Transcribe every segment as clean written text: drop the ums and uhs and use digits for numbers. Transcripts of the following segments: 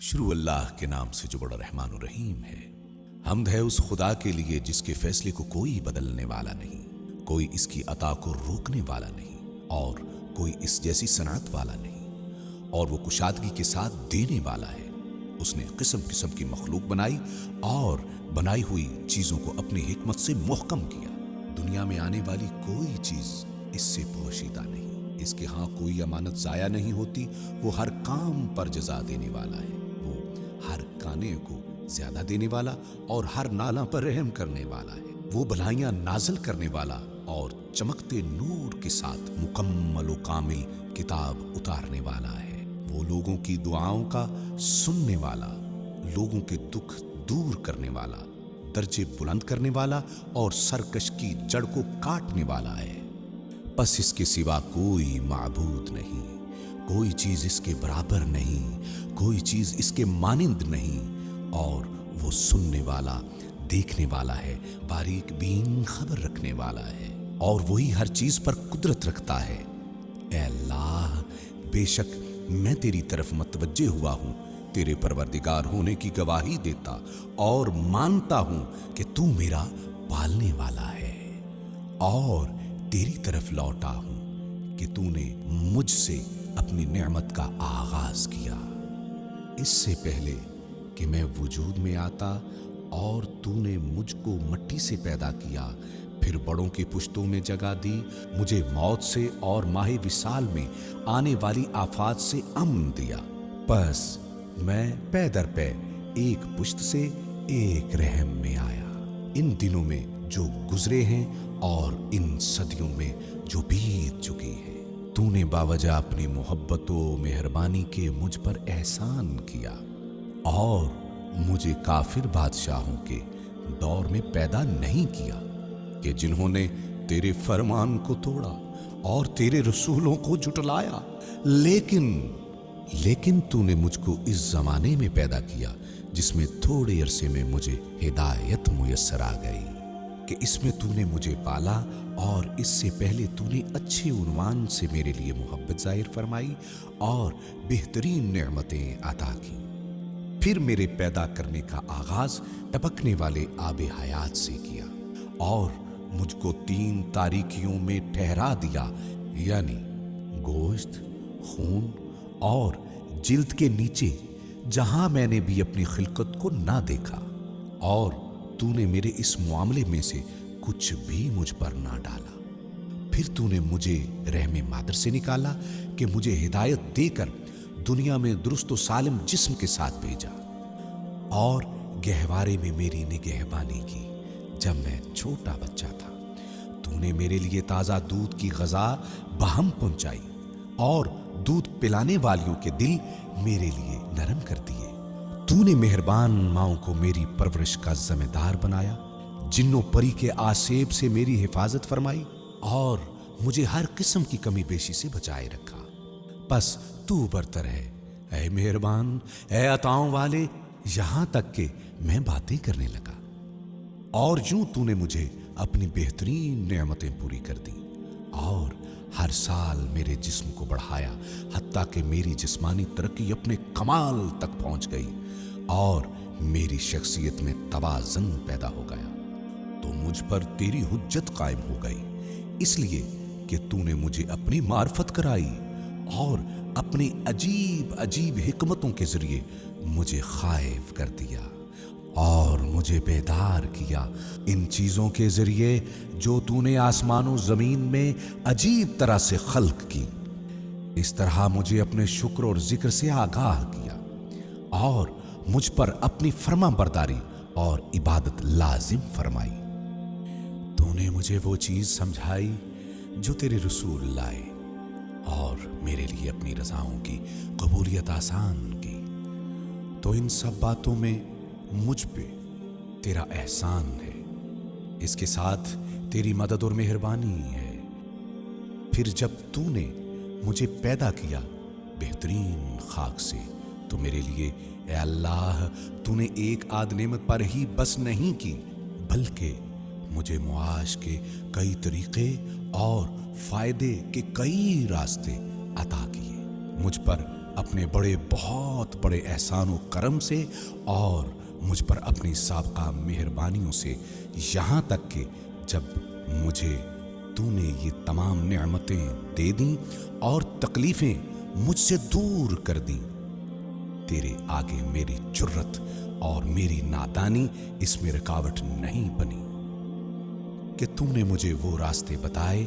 शुरू अल्लाह के नाम से जो बड़ा रहमान और रहीम है। हम्द है उस खुदा के लिए जिसके फैसले को कोई बदलने वाला नहीं, कोई इसकी अता को रोकने वाला नहीं और कोई इस जैसी सनात वाला नहीं, और वो कुशादगी के साथ देने वाला है। उसने किस्म किस्म की मखलूक बनाई और बनाई हुई चीजों को अपनी हिकमत से मुहकम किया। दुनिया में आने वाली कोई चीज इससे पोशीदा नहीं, इसके यहाँ कोई अमानत जाया नहीं होती। वो हर काम पर जजा देने वाला है, वो हर काने को ज्यादा देने वाला और हर नाला पर रहम करने वाला है। वो भलाइयां नाजल करने वाला और चमकते नूर के साथ मुकम्मल व कामिल किताब उतारने वाला है। वो लोगों की दुआओं का सुनने वाला, लोगों के दुख दूर करने वाला, दर्जे बुलंद करने वाला और सरकश की जड़ को काटने वाला है। बस इसके सिवा कोई माबूद नहीं, कोई चीज इसके बराबर नहीं, कोई चीज इसके मानिंद नहीं। और वो सुनने वाला, देखने वाला है, बारीक बीन खबर रखने वाला है, और वही हर चीज पर कुदरत रखता है। ऐ अल्लाह, बेशक मैं तेरी तरफ मतवज्जे हुआ हूं, तेरे परवरदिगार होने की गवाही देता और मानता हूं कि तू मेरा पालने वाला है, और तेरी तरफ लौटा हूं कि तूने मुझसे अपनी नेमत का आगाज किया। इससे पहले कि मैं वजूद में आता और तूने मुझको मट्टी से पैदा किया, फिर बड़ों की पुश्तों में जगह दी, मुझे मौत से और माहे विसाल में आने वाली आफात से अमन दिया। बस मैं पै दर पै एक पुश्त से एक रहम में आया। इन दिनों में जो गुजरे हैं और इन सदियों में जो बीत चुकी हैं, तूने बावजह अपनी मोहब्बत व मेहरबानी के मुझ पर एहसान किया और मुझे काफिर बादशाहों के दौर में पैदा नहीं किया कि जिन्होंने तेरे फरमान को तोड़ा और तेरे रसूलों को जुटलाया। लेकिन तूने मुझको इस जमाने में पैदा किया जिसमें थोड़े अरसे में मुझे हिदायत मुयस्सर आ गई कि इसमें तूने मुझे पाला, और इससे पहले तूने अच्छे उन्वान से मेरे लिए मोहब्बत जाहिर फरमाई और बेहतरीन नेमतें अता की। फिर मेरे पैदा करने का आगाज टपकने वाले आबे हयात से किया और मुझको 3 तारीकियों में ठहरा दिया, यानी गोश्त, खून और जिल्द के नीचे, जहां मैंने भी अपनी खिलकत को ना देखा। और तूने मेरे इस मामले में से कुछ भी मुझ पर ना डाला। फिर तूने मुझे रहमे मादर से निकाला कि मुझे हिदायत देकर दुनिया में दुरुस्त व सालिम जिस्म के साथ भेजा, और गहवारे में मेरी निगहबानी की जब मैं छोटा बच्चा था। तूने मेरे लिए ताजा दूध की ग़ज़ा बहम पहुंचाई और दूध पिलाने वालियों के दिल मेरे लिए नरम कर दिए। तूने मेहरबान माओं को मेरी परवरिश का जिम्मेदार बनाया, जिन्नो परी के आसेब से मेरी हिफाजत फरमाई और मुझे हर किस्म की कमी बेशी से बचाए रखा। बस तू बरतर है, ऐ मेहरबान, ऐ अताओं वाले। यहां तक कि मैं बातें करने लगा और यूं तूने मुझे अपनी बेहतरीन नेमतें पूरी कर दी और हर साल मेरे जिस्म को बढ़ाया, हत्ता कि मेरी जिस्मानी तरक्की अपने कमाल तक पहुंच गई और मेरी शख्सियत में तवाज़ुन पैदा हो गया। तो मुझ पर तेरी हुज्जत कायम हो गई, इसलिए कि तूने मुझे अपनी मार्फत कराई और अपनी अजीब अजीब हिकमतों के जरिए मुझे खाइफ कर दिया और मुझे बेदार किया इन चीजों के जरिए जो तूने आसमानों जमीन में अजीब तरह से खल्क की। इस तरह मुझे अपने शुक्र और जिक्र से आगाह किया और मुझ पर अपनी फर्मा बरदारी और इबादत लाजिम फरमाई। तूने मुझे वो चीज समझाई जो तेरे रसूल लाए और मेरे लिए अपनी रजाओं की कबूलियत आसान की। तो इन सब बातों में मुझ पे तेरा एहसान है, इसके साथ तेरी मदद और मेहरबानी है। फिर जब तूने मुझे पैदा किया बेहतरीन खाक से, तो मेरे लिए ए अल्लाह, तूने एक आद नेमत पर ही बस नहीं की, बल्कि मुझे मुआश के कई तरीके और फायदे के कई रास्ते अता किए। मुझ पर अपने बड़े बहुत बड़े एहसान व करम से और मुझ पर अपनी साबका मेहरबानियों से, यहाँ तक कि जब मुझे तूने ये तमाम नेमतें दे दी और तकलीफें मुझसे दूर कर दी, तेरे आगे मेरी जुर्रत और मेरी नादानी इसमें रुकावट नहीं बनी कि तूने मुझे वो रास्ते बताए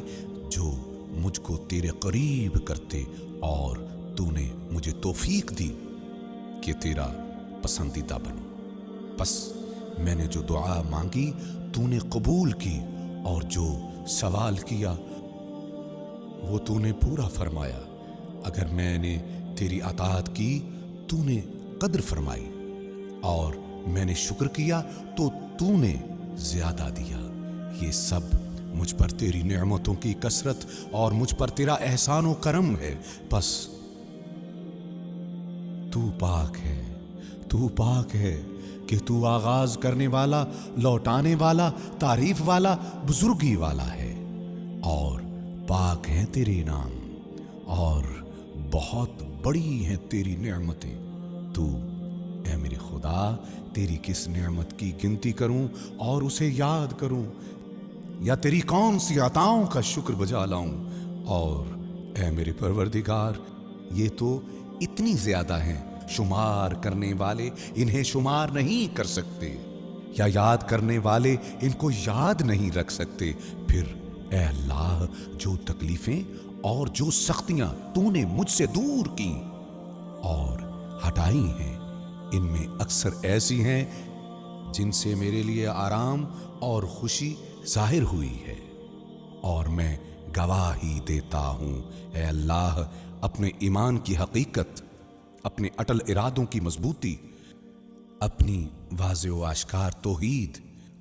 जो मुझको तेरे करीब करते, और तूने मुझे तौफीक दी कि तेरा पसंदीदा बनूं। बस मैंने जो दुआ मांगी तूने कबूल की, और जो सवाल किया वो तूने पूरा फरमाया। अगर मैंने तेरी अताअत की तूने कद्र फरमाई, और मैंने शुक्र किया तो तूने ज्यादा दिया। ये सब मुझ पर तेरी नेमतों की कसरत और मुझ पर तेरा एहसान व करम है। बस तू पाक है कि तू आगाज करने वाला, लौटाने वाला, तारीफ वाला, बुजुर्गी वाला है, और पाक हैं तेरे नाम, और बहुत बड़ी हैं तेरी नेमतें। तू ऐ मेरे खुदा, तेरी किस नेमत की गिनती करूं और उसे याद करूं, या तेरी कौन सी अताओं का शुक्र बजा लाऊं। और ऐ मेरे परवरदिगार, ये तो इतनी ज्यादा हैं, शुमार करने वाले इन्हें शुमार नहीं कर सकते, या याद करने वाले इनको याद नहीं रख सकते। फिर ऐ अल्लाह, जो तकलीफें और जो सख्तियां तूने मुझसे दूर की और हटाई हैं, इनमें अक्सर ऐसी हैं जिनसे मेरे लिए आराम और खुशी जाहिर हुई है, और मैं गवाही देता हूं ऐ अल्लाह अपने ईमान की हकीकत, अपने अटल इरादों की मजबूती, अपनी वाज़े व आश्कार तौहीद,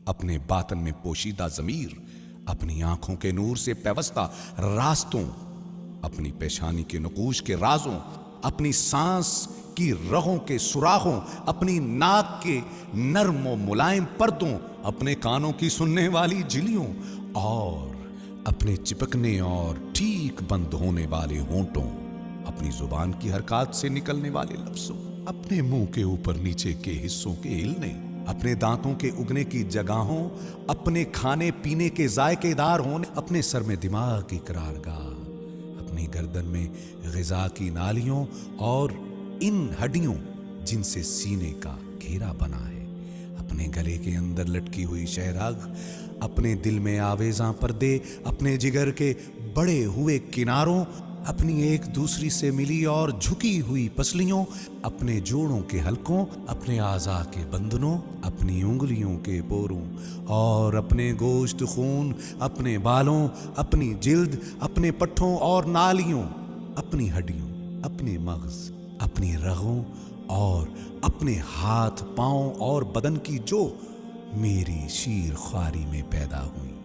अपने बातन में पोशीदा ज़मीर, अपनी आंखों के नूर से पैवस्ता रास्तों, अपनी पेशानी के नकूश के राजों, अपनी सांस की रगों के सुराखों, अपनी नाक के नर्म व मुलायम पर्दों, अपने कानों की सुनने वाली झिलियों, और अपने चिपकने और ठीक बंद होने वाले होंठों, अपनी जुबान की हरकत से निकलने वाले लफ्जों, अपने मुंह के ऊपर नीचे के हिस्सों के हिलने, अपने दांतों के उगने की जगहों, अपने खाने पीने के जायकेदार होने, अपने सर में दिमाग की करारगाह, अपनी गर्दन में ग़िज़ा की नालियों, और इन हड्डियों जिनसे सीने का घेरा बना है, अपने गले के अंदर लटकी हुई शहरग, अपने दिल में आवेज़ां पर्दे, अपने जिगर के बड़े हुए किनारों, अपनी एक दूसरी से मिली और झुकी हुई पसलियों, अपने जोड़ों के हलकों, अपने आज़ा के बंधनों, अपनी उंगलियों के पोरों, और अपने गोश्त खून, अपने बालों, अपनी जिल्द, अपने पट्ठों और नालियों, अपनी हड्डियों, अपने मग़ज़, अपनी रगों, और अपने हाथ पांव और बदन की जो मेरी शीर ख्वारी में पैदा हुई,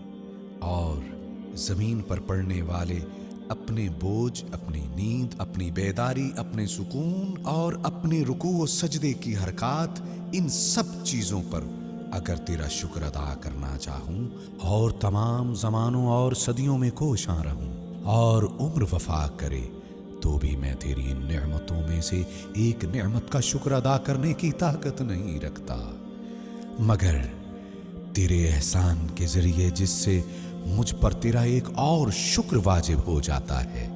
और ज़मीन पर पड़ने वाले अपने बोझ, अपनी नींद, अपनी बेदारी, अपने सुकून और अपने रुकू व सजदे की हरकत, इन सब चीज़ों पर अगर तेरा शुक्र अदा करना चाहूँ और तमाम ज़मानों और सदियों में कोशां रहूँ और उम्र वफा करे, तो भी मैं तेरी इन नेमतों में से एक नेमत का शुक्र अदा करने की ताकत नहीं रखता, मगर तेरे एहसान के ज़रिए जिससे मुझ पर तेरा एक और शुक्र वाजिब हो जाता है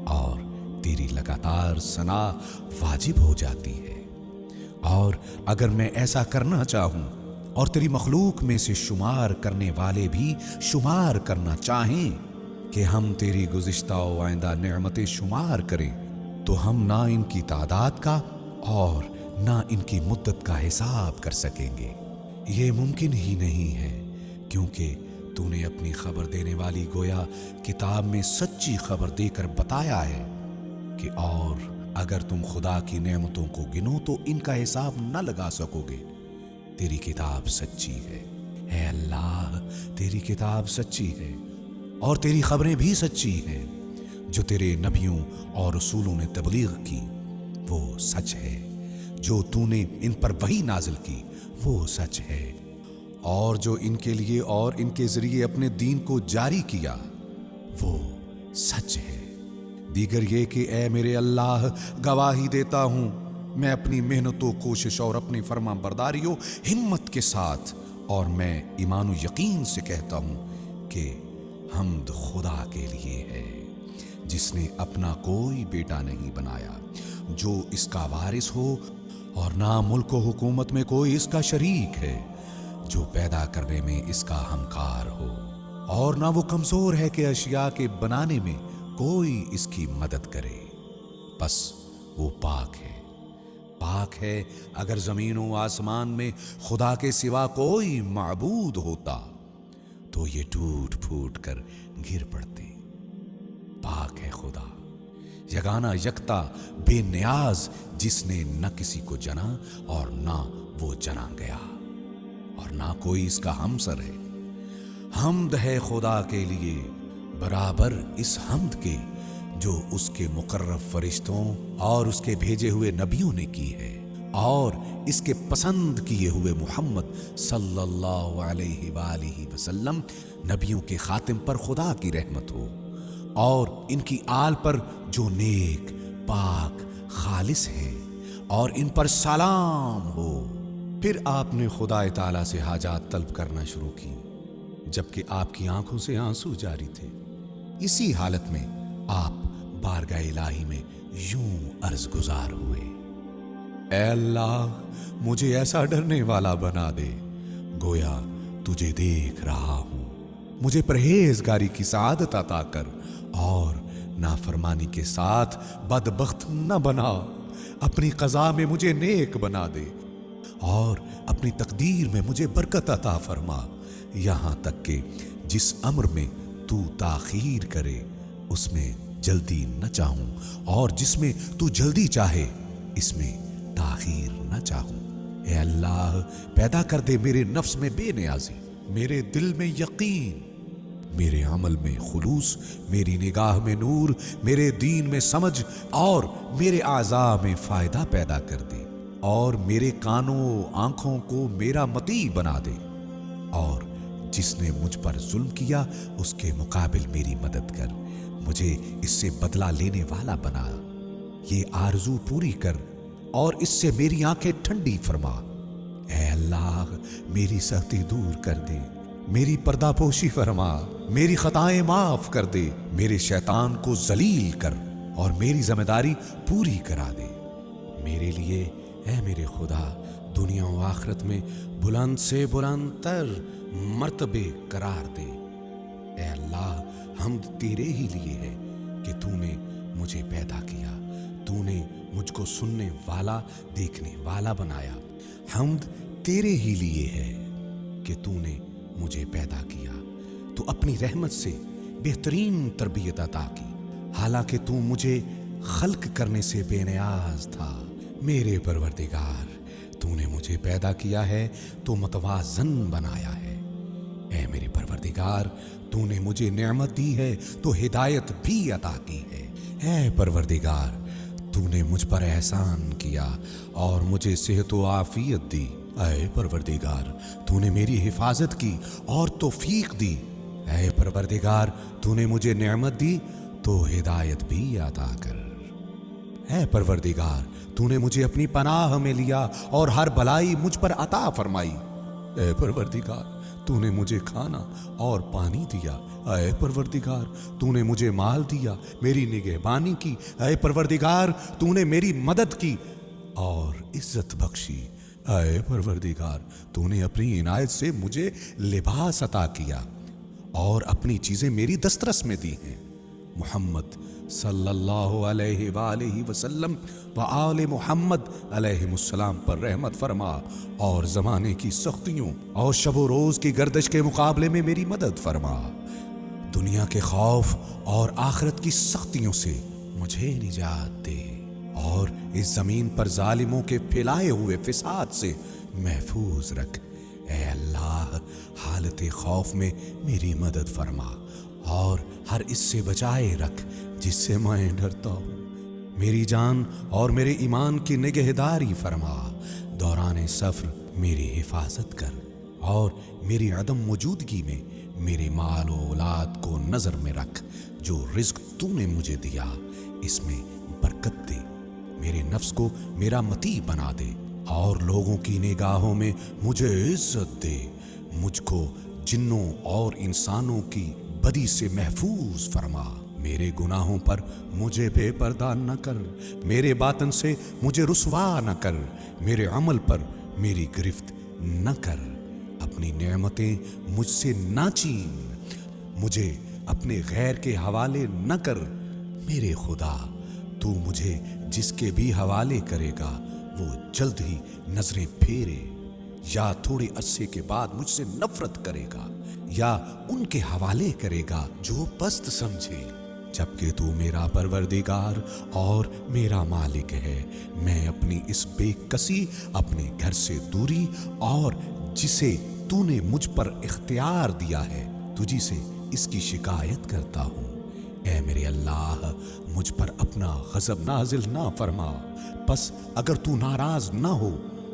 और तेरी लगातार सना वाजिब हो जाती है। और अगर मैं ऐसा करना चाहूँ और तेरी मखलूक में से शुमार करने वाले भी शुमार करना चाहें कि हम तेरी गुज़िश्ता व आइंदा नेमतें शुमार करें, तो हम ना इनकी तादाद का और ना इनकी मुद्दत का हिसाब कर सकेंगे। ये मुमकिन ही नहीं है, क्योंकि तूने अपनी खबर देने वाली गोया किताब में सच्ची खबर देकर बताया है कि और अगर तुम खुदा की नेमतों को गिनो तो इनका हिसाब न लगा सकोगे। तेरी किताब सच्ची है, ऐ अल्लाह, तेरी किताब सच्ची है और तेरी खबरें भी सच्ची हैं। जो तेरे नबियों और रसूलों ने तबलीग की वो सच है, जो तूने इन पर वही नाजिल की वो सच है, और जो इनके लिए और इनके जरिए अपने दीन को जारी किया वो सच है। دیگر یہ کہ اے میرے اللہ، گواہی دیتا ہوں میں اپنی محنت و کوشش اور اپنی فرما برداری و ہمت کے ساتھ اور میں ایمان و یقین سے کہتا ہوں کہ حمد خدا کے لیے ہے جس نے اپنا کوئی بیٹا نہیں بنایا جو اس کا وارث ہو، اور نہ ملک و حکومت میں کوئی اس کا شریک ہے جو پیدا کرنے میں اس کا ہمکار ہو، اور نہ وہ کمزور ہے کہ اشیاء کے بنانے میں کوئی اس کی مدد کرے۔ بس وہ پاک ہے اگر زمین و آسمان میں خدا کے سوا کوئی معبود ہوتا تو یہ ٹوٹ پھوٹ کر گر پڑتے۔ پاک ہے خدا، یگانہ یکتا بے نیاز، جس نے نہ کسی کو جنا اور نہ وہ جنا گیا، اور نہ کوئی اس کا ہمسر ہے۔ حمد ہے خدا کے لیے برابر اس حمد کے جو اس کے مقرب فرشتوں اور اس کے بھیجے ہوئے نبیوں نے کی ہے، اور اس کے پسند کیے ہوئے محمد صلی اللہ علیہ وآلہ وسلم نبیوں کے خاتم پر خدا کی رحمت ہو، اور ان کی آل پر جو نیک پاک خالص ہیں، اور ان پر سلام ہو۔ پھر آپ نے خدا تعالیٰ سے حاجات طلب کرنا شروع کی جبکہ آپ کی آنکھوں سے آنسو جاری تھے۔ اسی حالت میں آپ بارگاہ الہی میں یوں عرض گزار ہوئے: اے اللہ، مجھے ایسا ڈرنے والا بنا دے گویا تجھے دیکھ رہا ہوں، مجھے پرہیزگاری کی سعادت عطا کر، اور نافرمانی کے ساتھ بدبخت نہ بنا، اپنی قضا میں مجھے نیک بنا دے، اور اپنی تقدیر میں مجھے برکت عطا فرما، یہاں تک کہ جس امر میں تو تاخیر کرے اس میں جلدی نہ چاہوں، اور جس میں تو جلدی چاہے اس میں تاخیر نہ چاہوں۔ اے اللہ، پیدا کر دے میرے نفس میں بے نیازی، میرے دل میں یقین، میرے عمل میں خلوص، میری نگاہ میں نور، میرے دین میں سمجھ، اور میرے اعضاء میں فائدہ پیدا کر دے، اور میرے کانوں آنکھوں کو میرا مطیع بنا دے، اور جس نے مجھ پر ظلم کیا اس کے مقابل میری مدد کر، مجھے اس سے بدلہ لینے والا بنا، یہ آرزو پوری کر اور اس سے میری آنکھیں ٹھنڈی فرما۔ اے اللہ، میری سختی دور کر دے، میری پردہ پوشی فرما، میری خطائیں معاف کر دے، میرے شیطان کو ذلیل کر اور میری ذمہ داری پوری کرا دے۔ میرے لیے اے میرے خدا دنیا و آخرت میں بلند سے بلند تر مرتبے قرار دے۔ اے اللہ، حمد تیرے ہی لیے ہے کہ تو نے مجھے پیدا کیا، تو نے مجھ کو سننے والا دیکھنے والا بنایا۔ حمد تیرے ہی لیے ہے کہ تو نے مجھے پیدا کیا، تو اپنی رحمت سے بہترین تربیت عطا کی، حالانکہ تو مجھے خلق کرنے سے بے نیاز تھا۔ میرے پروردگار، تو نے مجھے پیدا کیا ہے تو متوازن بنایا ہے۔ اے میرے پروردگار، تو نے مجھے نعمت دی ہے تو ہدایت بھی عطا کی ہے۔ اے پروردگار، تو نے مجھ پر احسان کیا اور مجھے صحت و عافیت دی۔ اے پروردگار، تو نے میری حفاظت کی اور توفیق دی۔ اے پروردگار، تو نے مجھے نعمت دی تو ہدایت بھی عطا کر۔ اے پروردگار، تو نے مجھے اپنی پناہ میں لیا اور ہر بلائی مجھ پر عطا فرمائی۔ اے پروردگار، تو نے مجھے کھانا اور پانی دیا۔ اے پروردگار، تو نے مجھے مال دیا، میری نگہبانی کی۔ اے پروردگار، تو نے میری مدد کی اور عزت بخشی۔ اے پروردگار، تو نے اپنی عنایت سے مجھے لباس عطا کیا اور اپنی چیزیں میری دسترس میں دی ہیں۔ محمد صلی اللہ علیہ وآلہ وسلم و آل محمد علیہ السلام پر رحمت فرما، اور زمانے کی سختیوں اور شب و روز کی گردش کے مقابلے میں میری مدد فرما۔ دنیا کے خوف اور آخرت کی سختیوں سے مجھے نجات دے، اور اس زمین پر ظالموں کے پھیلائے ہوئے فساد سے محفوظ رکھ۔ اے اللہ، حالت خوف میں میری مدد فرما اور ہر اس سے بچائے رکھ جس سے میں ڈرتا ہوں۔ میری جان اور میرے ایمان کی نگہداری فرما۔ دوران سفر میری حفاظت کر، اور میری عدم موجودگی میں میرے مال و اولاد کو نظر میں رکھ۔ جو رزق تو نے مجھے دیا اس میں برکت دے، میرے نفس کو میرا مطیع بنا دے اور لوگوں کی نگاہوں میں مجھے عزت دے، مجھ کو جنوں اور انسانوں کی بدی سے محفوظ فرما، میرے گناہوں پر مجھے بے پردہ نہ کر، میرے باطن سے مجھے رسوا نہ کر، میرے عمل پر میری گرفت نہ کر، اپنی نعمتیں مجھ سے نہ چھین، مجھے اپنے غیر کے حوالے نہ کر، میرے خدا تو مجھے جس کے بھی حوالے کرے گا وہ جلد ہی نظریں پھیرے، یا تھوڑے عرصے کے بعد مجھ سے نفرت کرے گا، یا ان کے حوالے کرے گا جو پست سمجھے، جبکہ تو میرا پروردگار اور میرا مالک ہے۔ میں اپنی اس بے کسی، اپنے گھر سے دوری اور جسے تو نے مجھ پر اختیار دیا ہے، تجھی سے اس کی شکایت کرتا ہوں۔ اے میرے اللہ، مجھ پر اپنا غضب نازل نہ فرما، پس اگر تو ناراض نہ ہو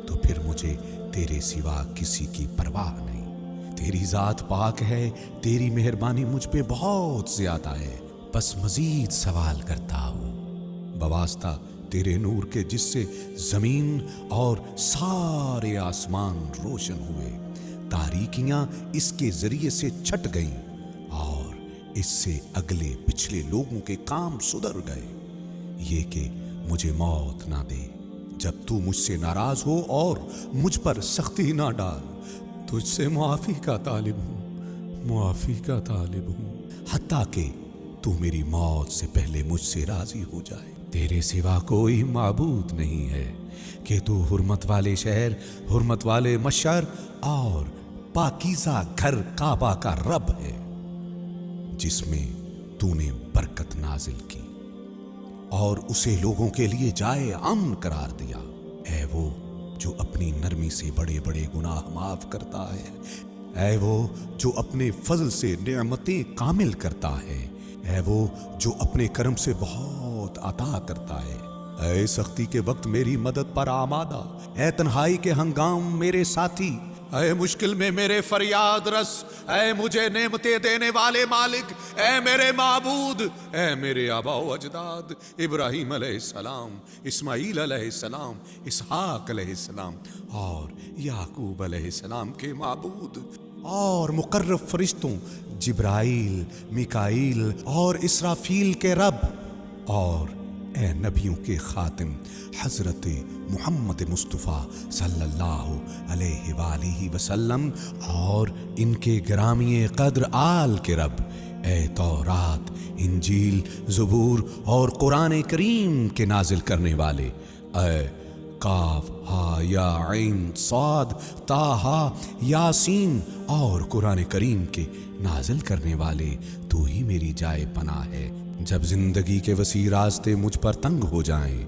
تو پھر مجھے تیرے سوا کسی کی پرواہ نہیں۔ تیری ذات پاک ہے، تیری مہربانی مجھ پہ بہت زیادہ ہے، بس مزید سوال کرتا ہوں بواسطہ تیرے نور کے جس سے زمین اور سارے آسمان روشن ہوئے، تاریکیاں اس کے ذریعے سے چھٹ گئیں اور اس سے اگلے پچھلے لوگوں کے کام سدھر گئے، یہ کہ مجھے موت نہ دے جب تو مجھ سے ناراض ہو اور مجھ پر سختی نہ ڈال۔ تجھ سے معافی کا طالب ہوں، معافی کا طالب ہوں، حتیٰ کہ تو میری موت سے پہلے مجھ سے راضی ہو جائے۔ تیرے سوا کوئی معبود نہیں ہے کہ تو حرمت والے شہر، حرمت والے مشعر اور پاکیزہ گھر کعبہ کا رب ہے، جس میں تو نے برکت نازل کی اور اسے لوگوں کے لیے جائے امن قرار دیا۔ اے وہ جو اپنی نرمی سے بڑے بڑے گناہ معاف کرتا ہے، اے وہ جو اپنے فضل سے نعمتیں کامل کرتا ہے، اے وہ جو اپنے کرم سے بہت عطا کرتا ہے، اے سختی کے وقت میری مدد پر آمادہ، اے تنہائی کے ہنگام میرے ساتھی، اے مشکل میں میرے فریاد رس، اے مجھے نعمتیں دینے والے مالک، اے میرے معبود، اے میرے آباء و اجداد ابراہیم علیہ السلام، اسماعیل علیہ السلام، اسحاق علیہ السلام اور یعقوب علیہ السلام کے معبود، اور مقرب فرشتوں جبرائیل، میکائیل اور اسرافیل کے رب، اور اے نبیوں کے خاتم حضرت محمد مصطفیٰ صلی اللہ علیہ وآلہ وسلم اور ان کے گرامی قدر آل کے رب، اے تورات، انجیل، زبور اور قرآن کریم کے نازل کرنے والے، اے کاف ہا یا عین صاد طٰہٰ یاسین اور قرآن کریم کے نازل کرنے والے، تو ہی میری جائے پناہ ہے جب زندگی کے وسیع راستے مجھ پر تنگ ہو جائیں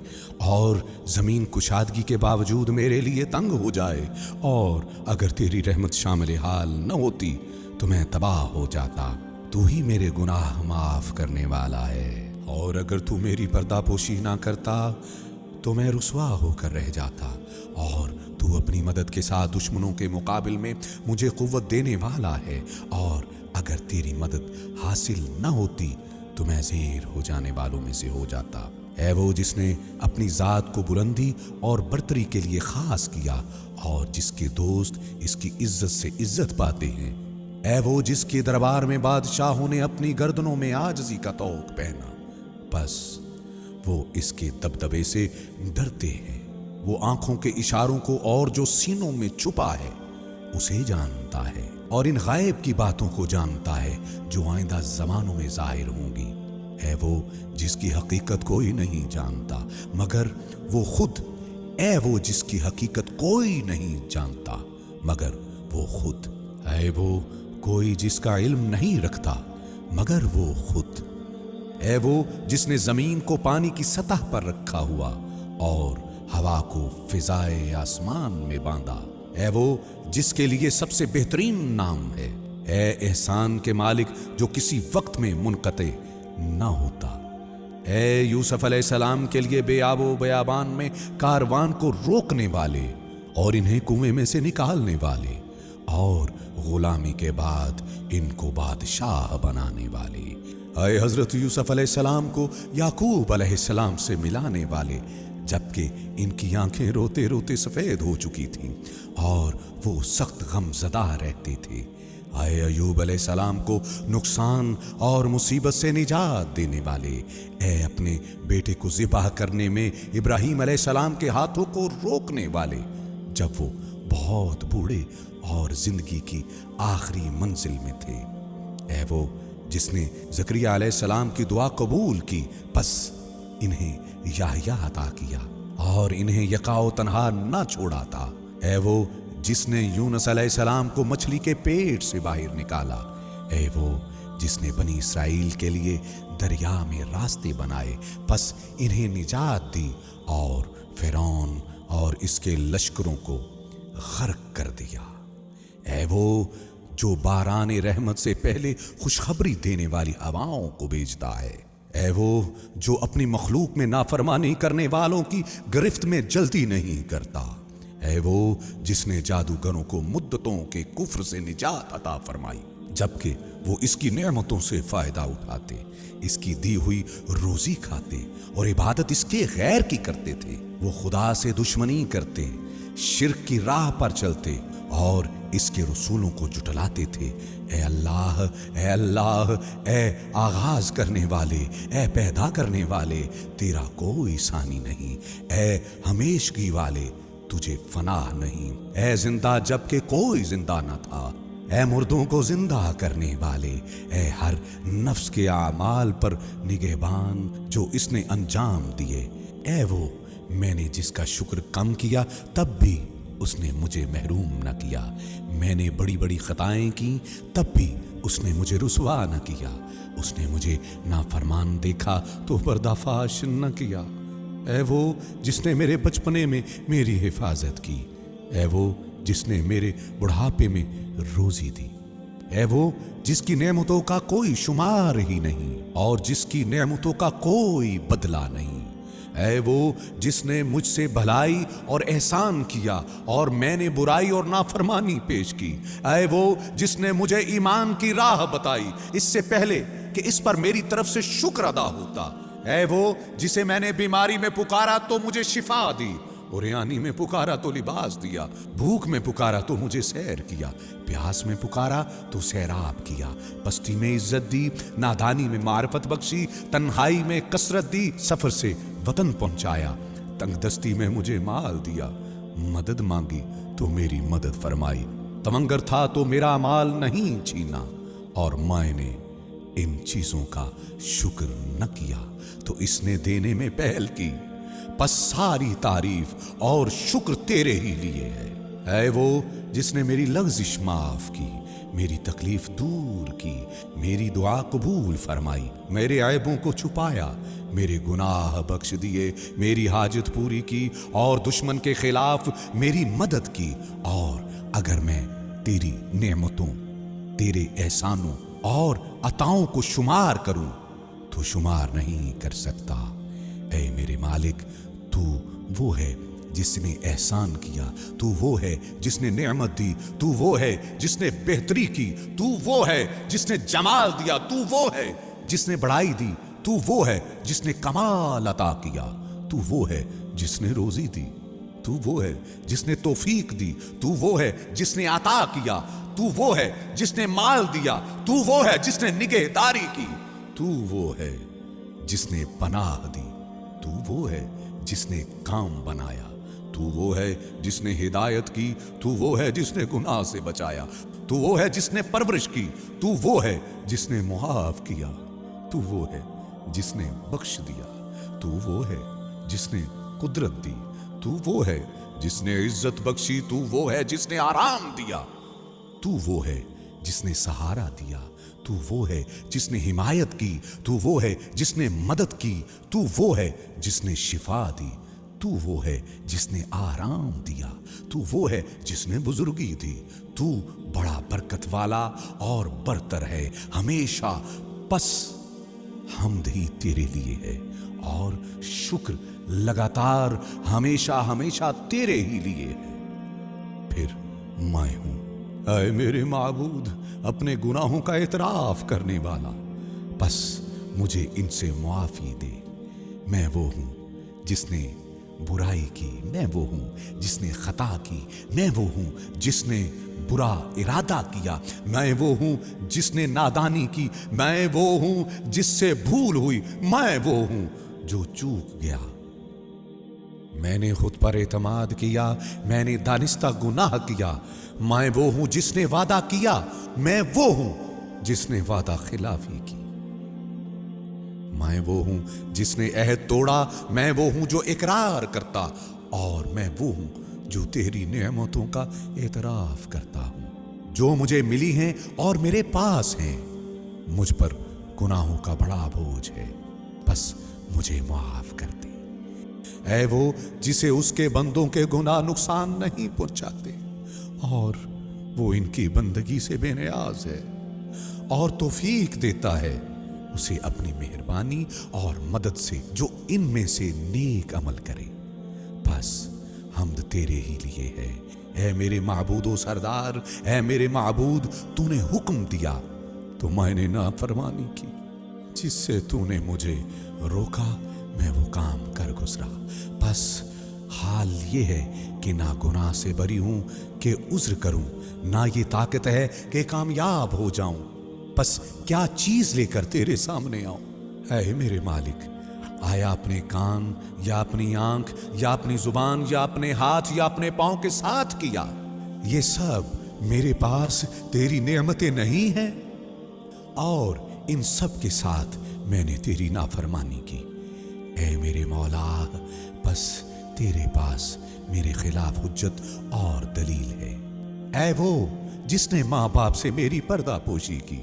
اور زمین کشادگی کے باوجود میرے لیے تنگ ہو جائے، اور اگر تیری رحمت شامل حال نہ ہوتی تو میں تباہ ہو جاتا۔ تو ہی میرے گناہ معاف کرنے والا ہے، اور اگر تو میری پردہ پوشی نہ کرتا تو میں رسوا ہو کر رہ جاتا، اور تو اپنی مدد کے ساتھ دشمنوں کے مقابل میں مجھے قوت دینے والا ہے، اور اگر تیری مدد حاصل نہ ہوتی تو میں زیر ہو جانے والوں میں سے ہو جاتا۔ اے وہ جس نے اپنی ذات کو بلندی اور برتری کے لیے خاص کیا، اور جس کے دوست اس کی عزت سے عزت پاتے ہیں، اے وہ جس کے دربار میں بادشاہوں نے اپنی گردنوں میں عاجزی کا طوق پہنا، بس وہ اس کے دبدبے سے ڈرتے ہیں، وہ آنکھوں کے اشاروں کو اور جو سینوں میں چھپا ہے اسے جانتا ہے، اور ان غائب کی باتوں کو جانتا ہے جو آئندہ زمانوں میں ظاہر ہوں گی۔ اے وہ جس کی حقیقت کوئی نہیں جانتا مگر وہ خود، اے وہ جس کی حقیقت کوئی نہیں جانتا مگر وہ خود، اے وہ کوئی جس کا علم نہیں رکھتا مگر وہ خود، اے وہ جس نے زمین کو پانی کی سطح پر رکھا ہوا اور ہوا کو فضائے آسمان میں باندھا، اے وہ جس کے لیے سب سے بہترین نام ہے، اے احسان کے مالک جو کسی وقت میں منقطع نہ ہوتا، اے یوسف علیہ السلام کے لیے بے آب و بیابان میں کاروان کو روکنے والے اور انہیں کنویں میں سے نکالنے والے، اور غلامی کے بعد ان کو بادشاہ بنانے والے، आए हजरत यूसुफ अलैहिस्सलाम को याकूब अलैहिस्सलाम से मिलाने वाले, जबकि इनकी आंखें रोते रोते सफेद हो चुकी थीं और वो सख्त गमज़दा रहते थे। आए अयूब अलैहिस्सलाम को नुकसान और मुसीबत से निजात देने वाले, ए अपने बेटे को ज़िबाह करने में इब्राहीम अलैहिस्सलाम के हाथों को रोकने वाले, जब वो बहुत बूढ़े और जिंदगी की आखिरी मंजिल में थे। ए वो जिसने ज़करिया अलैहिस्सलाम की दुआ कबूल की, बस इन्हें याहया अता किया और इन्हें यकाओ तन्हा न छोड़ा था। ए वो जिसने यूनुस अलैहिस्सलाम को मछली के पेट से बाहर निकाला। ए वो जिसने बनी इसराइल के लिए दरिया में रास्ते बनाए, बस इन्हें निजात दी और फिरौन और इसके लश्करों को गर्क कर दिया। ए वो जो बाराने रहमत से पहले खुशखबरी देने वाली हवाओं को भेजता है। ए वो जो अपनी मखलूक में नाफरमानी करने वालों की गिरफ्त में जल्दी नहीं करता। है वो जिसने जादूगरों को मुद्दतों के कुफ्र से निजात अता फरमाई, जबकि वो इसकी नेमतों से फायदा उठाते, इसकी दी हुई रोजी खाते और इबादत इसके गैर की करते थे। वो खुदा से दुश्मनी करते, शिर्क की राह पर चलते और इसके रसूलों को जुटलाते थे। ए अल्लाह, ए अल्लाह, ए आगाज करने वाले, ए पैदा करने वाले, तेरा कोई सानी नहीं। ए हमेशगी वाले, तुझे फनाह नहीं। ए जिंदा जबकि कोई जिंदा न था, ए मुर्दों को जिंदा करने वाले, ए हर नफ्स के आमाल पर निगहबान जो इसने अंजाम दिए। ए वो मैंने जिसका शुक्र कम किया तब भी उसने मुझे महरूम न किया, मैंने बड़ी बड़ी खताएं की तब भी उसने मुझे रुसवा न किया, उसने मुझे नाफरमान देखा तो पर्दाफाश न किया। ऐ वो जिसने मेरे बचपने में मेरी हिफाजत की, ऐ वो जिसने मेरे बुढ़ापे में रोजी दी, ऐ वो जिसकी नेमतों का कोई शुमार ही नहीं और जिसकी नेमतों का कोई बदला नहीं। ऐ वो जिसने मुझसे भलाई और एहसान किया और मैंने बुराई और नाफरमानी पेश की। ऐ वो जिसने मुझे ईमान की राह बताई इससे पहले कि इस पर मेरी तरफ से शुक्र अदा होता। ऐ वो जिसे मैंने बीमारी में पुकारा तो मुझे शिफा दी, उरियानी में पुकारा तो लिबास दिया, भूख में पुकारा तो मुझे सैर किया, प्यास में पुकारा तो सैराब किया, पस्ती में इज्जत दी, नादानी में मार्फत बख्शी, तन्हाई में कसरत दी, सफर से वतन पहुंचाया, तंगदस्ती में मुझे माल दिया, मदद मांगी तो मेरी मदद फरमाई, तमंगर था तो मेरा माल नहीं छीना और मैंने इन चीजों का शुक्र न किया तो इसने देने में पहल की। बस सारी तारीफ और शुक्र तेरे ही लिए है। ऐ वो जिसने मेरी लग़ज़िश माफ की, मेरी तकलीफ दूर की, मेरी दुआ कबूल फरमाई, मेरे ऐबों को छुपाया, मेरे गुनाह बख्श दिए, मेरी हाजत पूरी की और दुश्मन के खिलाफ मेरी मदद की। और अगर मैं तेरी नेमतों, तेरे एहसानों और अताओं को शुमार करूं तो शुमार नहीं कर सकता। ऐ मेरे मालिक, तू वो है जिसने एहसान किया, तू वो है जिसने नेमत दी, तू वो है जिसने बेहतरी की, तू वो है जिसने जमाल दिया, तू वो है जिसने बड़ाई दी, तू वो है जिसने कमाल अता किया, तू वो है जिसने रोजी दी, तू वो है जिसने तौफीक दी, तू वो है जिसने अता किया, तू वो है जिसने माल दिया, तू वो है जिसने निगहदारी की, तू वो है जिसने पनाह दी, तू वो है जिसने काम बनाया, तू वो है जिसने हिदायत की, तू वो है जिसने गुनाह से बचाया, तू वो है जिसने परवरिश की, तू वो है जिसने मुआफ किया, तू वो है जिसने बख्श दिया, तू वो है जिसने कुदरत दी, तू वो है जिसने इज्जत बख्शी, तू वो है जिसने आराम दिया, तू वो है जिसने सहारा दिया, तू वो है जिसने हिमायत की, तू वो है जिसने मदद की, तू वो है जिसने शिफा दी, तू वो है जिसने आराम दिया, तू वो है जिसने बुजुर्गी दी, तू बड़ा बरकत वाला और बरतर है हमेशा। बस हम्द ही तेरे लिए है और शुक्र लगातार हमेशा हमेशा तेरे ही लिए है। फिर मैं हूं ऐ मेरे माबूद अपने गुनाहों का एतराफ करने वाला, बस मुझे इनसे मुआफी दे। मैं वो हूँ जिसने बुराई की, मैं वो हूँ जिसने खता की, मैं वो हूँ जिसने बुरा इरादा किया, मैं वो हूँ जिसने नादानी की, मैं वो हूँ जिससे भूल हुई, मैं वो हूँ जो चूक गया। मैंने खुद पर एतमाद किया, मैंने दानिस्ता गुनाह किया, मैं वो हूं जिसने वादा किया, मैं वो हूं जिसने वादा खिलाफी की, मैं वो हूं जिसने अहद तोड़ा, मैं वो हूं जो इकरार करता, और मैं वो हूं जो तेरी नेमतों का एतराफ करता हूं, जो मुझे मिली हैं और मेरे पास हैं। मुझ पर गुनाहों का बड़ा बोझ है, बस मुझे माफ कर दे। ऐ वो जिसे उसके बंदों के गुनाह नुकसान नहीं पहुंचाते, और वो इनकी बंदगी से बेनियाज है, और तौफीक देता है उसे अपनी मेहरबानी और मदद से जो इनमें से नेक अमल करे। बस हम्द तेरे ही लिए है, ऐ मेरे माबूदो सरदार, ऐ मेरे माबूद, तूने हुक्म दिया तो मैंने नाफरमानी की, जिससे तूने मुझे रोका मैं वो काम कर गुजरा। बस हाल ये है कि ना गुनाह से बरी हूं कि उज्र करूं, ना ये ताकत है कि कामयाब हो जाऊं। बस क्या चीज लेकर तेरे सामने आऊं। ऐ मेरे मालिक, आया अपने कान या अपनी आंख या अपनी जुबान या अपने हाथ या अपने पांव के साथ किया, ये सब मेरे पास तेरी नेमतें नहीं हैं, और इन सब के साथ मैंने तेरी नाफरमानी की। ऐ मेरे मौला, बस तेरे पास मेरे खिलाफ हुज्जत और दलील है। ऐ वो जिसने माँ बाप से मेरी पर्दापोशी की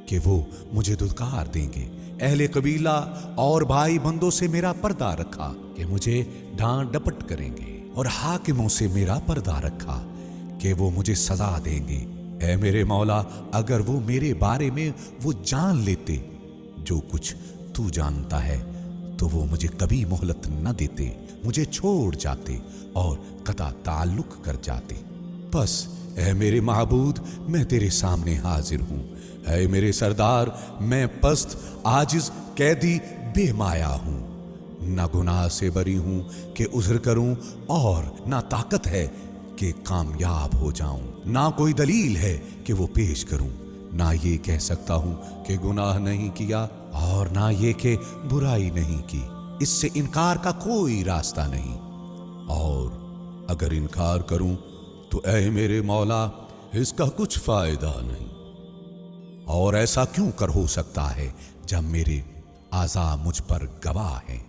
कि वो मुझे दुत्कार देंगे, अहले कबीला और भाई बंदों से मेरा पर्दा रखा कि मुझे डांट डपट करेंगे, और हाकिमों से मेरा पर्दा रखा कि वो मुझे सजा देंगे। ऐ मेरे मौला, अगर वो मेरे बारे में वो जान लेते जो कुछ तू जानता है, तो वो मुझे कभी मोहलत न देते, मुझे छोड़ जाते और कता ताल्लुक कर जाते। बस ऐ मेरे महबूद, मैं तेरे सामने हाजिर हूँ। ऐ मेरे सरदार, मैं पस्त आजिज कैदी बेमाया हूँ, ना गुनाह से बरी हूँ कि उज़्र करूँ, और ना ताकत है कि कामयाब हो जाऊं, ना कोई दलील है कि वो पेश करूं, ना ये कह सकता हूं कि गुनाह नहीं किया, और ना ये कि बुराई नहीं की। इससे इनकार का कोई रास्ता नहीं, और अगर इनकार करूं तो ऐ मेरे मौला, इसका कुछ फायदा नहीं। और ऐसा क्यों कर हो सकता है जब मेरे आज़ा मुझ पर गवाह हैं।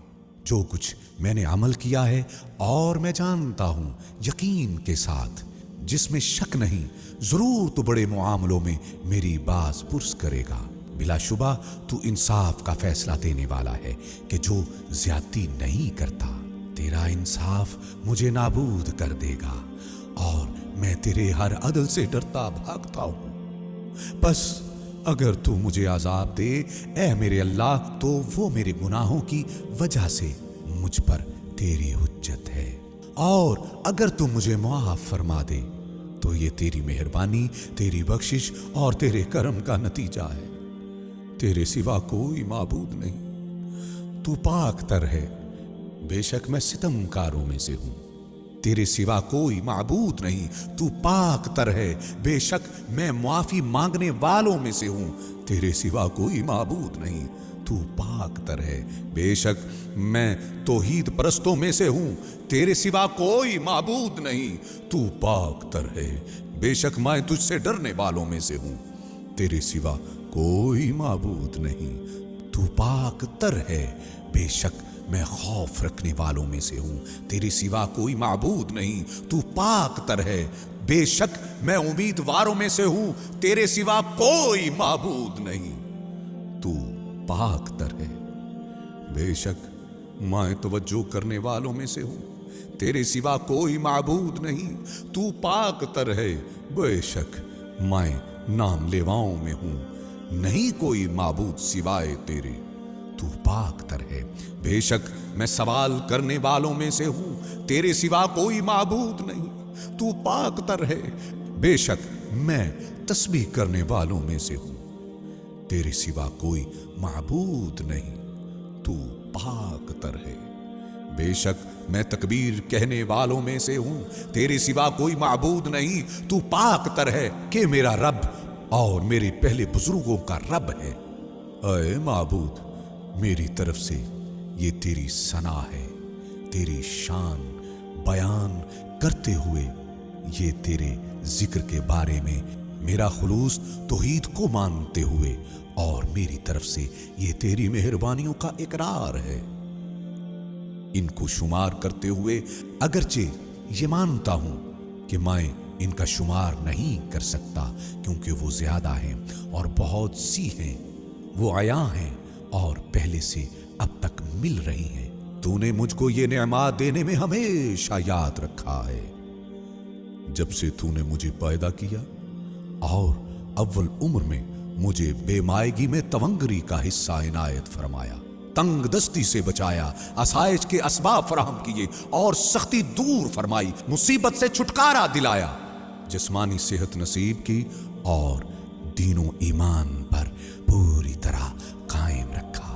जो कुछ मैंने अमल किया है और मैं जानता हूं यकीन के साथ, जिसमें शक नहीं, जरूर तो बड़े मुआमलों में मेरी बाज पुरस करेगा। बिलाशुबा तू इंसाफ का फैसला देने वाला है कि जो ज्यादती नहीं करता। तेरा इंसाफ मुझे नाबूद कर देगा, और मैं तेरे हर अदल से डरता भागता हूं। बस अगर तू मुझे आजाब दे ऐ मेरे अल्लाह, तो वो मेरे गुनाहों की वजह से मुझ पर तेरी हुज्जत है, और अगर तू मुझे मुआफ फरमा दे तो ये तेरी मेहरबानी, तेरी बख्शिश और तेरे करम का नतीजा है। तेरे सिवा कोई माबूद नहीं, तू पाक तर है, बेशक मैं सितमकारों में से हूं। तेरे सिवा कोई माबूद नहीं, तू पाक तर है, बेशक मैं मुआफी मांगने वालों में से हूं। तेरे सिवा कोई माबूद नहीं, तू पाक तर है, बेशक मैं तौहीद परस्तों में से हूं। तेरे सिवा कोई माबूद नहीं, तू पाक तर है, बेशक मैं तुझसे डरने वालों में से हूं। तेरे सिवा कोई माबूद नहीं, तू पाक तर है, बेशक मैं खौफ रखने वालों में से हूं। तेरे सिवा कोई माबूद नहीं, तू पाक तर है, बेशक मैं उम्मीदवारों में से हूं। तेरे सिवा कोई माबूद नहीं, तू पाक तर है, बेशक मैं तवज्जो करने वालों में से हूं। तेरे सिवा कोई माबूद नहीं, तू पाक तर है, बेशक मैं नाम लेवाओं में हूं। नहीं कोई माबूद सिवाय तेरे, तू पाक तर है, बेशक मैं सवाल करने वालों में से हूं। तेरे सिवा कोई माबूद नहीं, तू पाक तर है, बेशक मैं तस्बीह करने वालों में से हूं। तेरे सिवा कोई माबूद नहीं, तू पाक तर है। बेशक मैं तकबीर कहने वालों में से हूं, तेरे सिवा कोई माबूद नहीं, तू पाक तर है कि मेरा रब और मेरे पहले बुजुर्गों का रब है। ऐ माबूद, मेरी तरफ से ये तेरी सना है, तेरी शान बयान करते हुए ये तेरे जिक्र के बारे में मेरा खुलूस तौहीद को मानते हुए और मेरी तरफ से ये तेरी मेहरबानियों का इकरार है। इनको शुमार करते हुए अगरचे ये मानता हूं कि मैं इनका शुमार नहीं कर सकता, क्योंकि वो ज्यादा हैं और बहुत सी हैं, वो आया हैं और पहले से अब तक मिल रही हैं। तूने मुझको ये नेमत देने में हमेशा याद रखा है। जब से तूने मुझे पैदा किया और अव्वल उम्र में मुझे बेमायगी में तवंगरी का हिस्सा इनायत फरमाया, तंग दस्ती से बचाया, आसाइश के असबाब फराहम किए और सख्ती दूर फरमाई, मुसीबत से छुटकारा दिलाया, जिस्मानी सेहत नसीब की और दीनों ईमान पर पूरी तरह कायम रखा।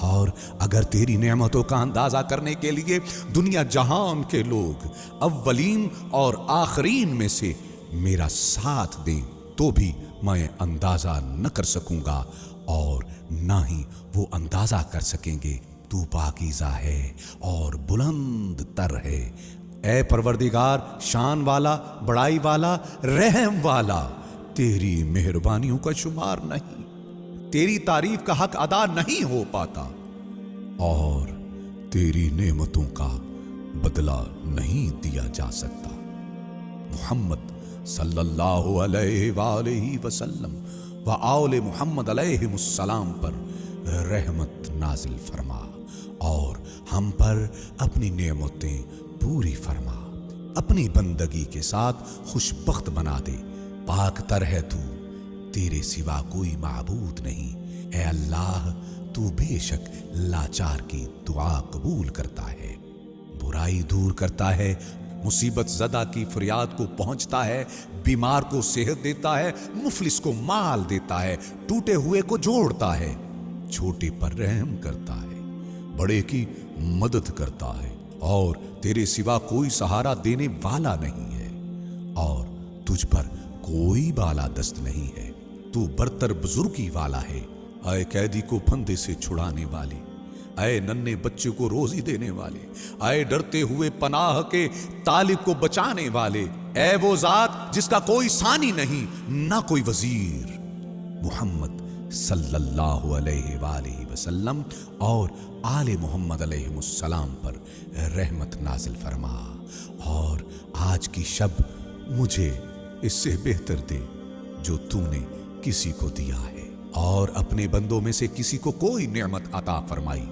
और अगर तेरी नेमतों का अंदाजा करने के लिए दुनिया जहान के लोग अव्वलीन और आखरीन में से मेरा साथ दें तो भी मैं अंदाजा न कर सकूंगा और ना ही वो अंदाजा कर सकेंगे। तू पाकीज़ा है और बुलंद तर है। ऐ परवरदिगार, शान वाला, बड़ाई वाला, रहम वाला, तेरी मेहरबानियों का शुमार नहीं, तेरी तारीफ का हक अदा नहीं हो पाता और तेरी नेमतों का बदला नहीं दिया जा सकता। मुहम्मद सल्लल्लाहु अलैहि वसल्लम व आले मुहम्मद अलैहिमुस्सलाम पर रहमत नाजिल फरमा और हम पर अपनी नेमतें पूरी फरमा, अपनी बंदगी के साथ खुशबख्त बना दे। पाक तर है तू, तेरे सिवा कोई माबूद नहीं। ए अल्लाह, तू बेशक लाचार की दुआ कबूल करता है, बुराई दूर करता है, मुसीबत ज़दा की फरियाद को पहुंचता है, बीमार को सेहत देता है, मुफलिस को माल देता है, टूटे हुए को जोड़ता है, छोटे पर रहम करता है, बड़े की मदद करता है और तेरे सिवा कोई सहारा देने वाला नहीं है और तुझ पर कोई बाला दस्त नहीं है। तू बरतर बुजुर्गी वाला है। आए कैदी को फंदे से छुड़ाने वाले, आए नन्हे बच्चे को रोजी देने वाले, आए डरते हुए पनाह के तालिब को बचाने वाले, ऐ वो जात जिसका कोई सानी नहीं ना कोई वजीर। मुहम्मद सल्लल्लाहु अलैहि वसल्लम और आले मोहम्मद अलैहिमुस्सलाम पर रहमत नाजिल फरमा और आज की शब मुझे इससे बेहतर दे जो तूने किसी को दिया है और अपने बंदों में से किसी को कोई नेमत अता फरमाई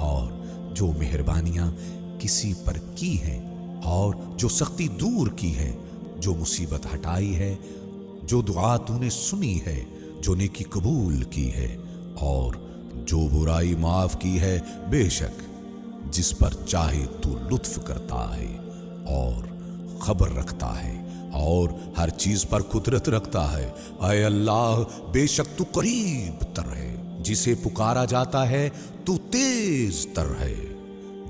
और जो मेहरबानियां किसी पर की हैं और जो सख्ती दूर की है, जो मुसीबत हटाई है, जो दुआ तूने सुनी है, जो नेकी कबूल की है और जो बुराई माफ की है। बेशक जिस पर चाहे तू लुत्फ करता है और खबर रखता है और हर चीज पर कुदरत रखता है। ऐ अल्लाह, बेशक तू करीब तर है, जिसे पुकारा जाता है तू तेज तर है,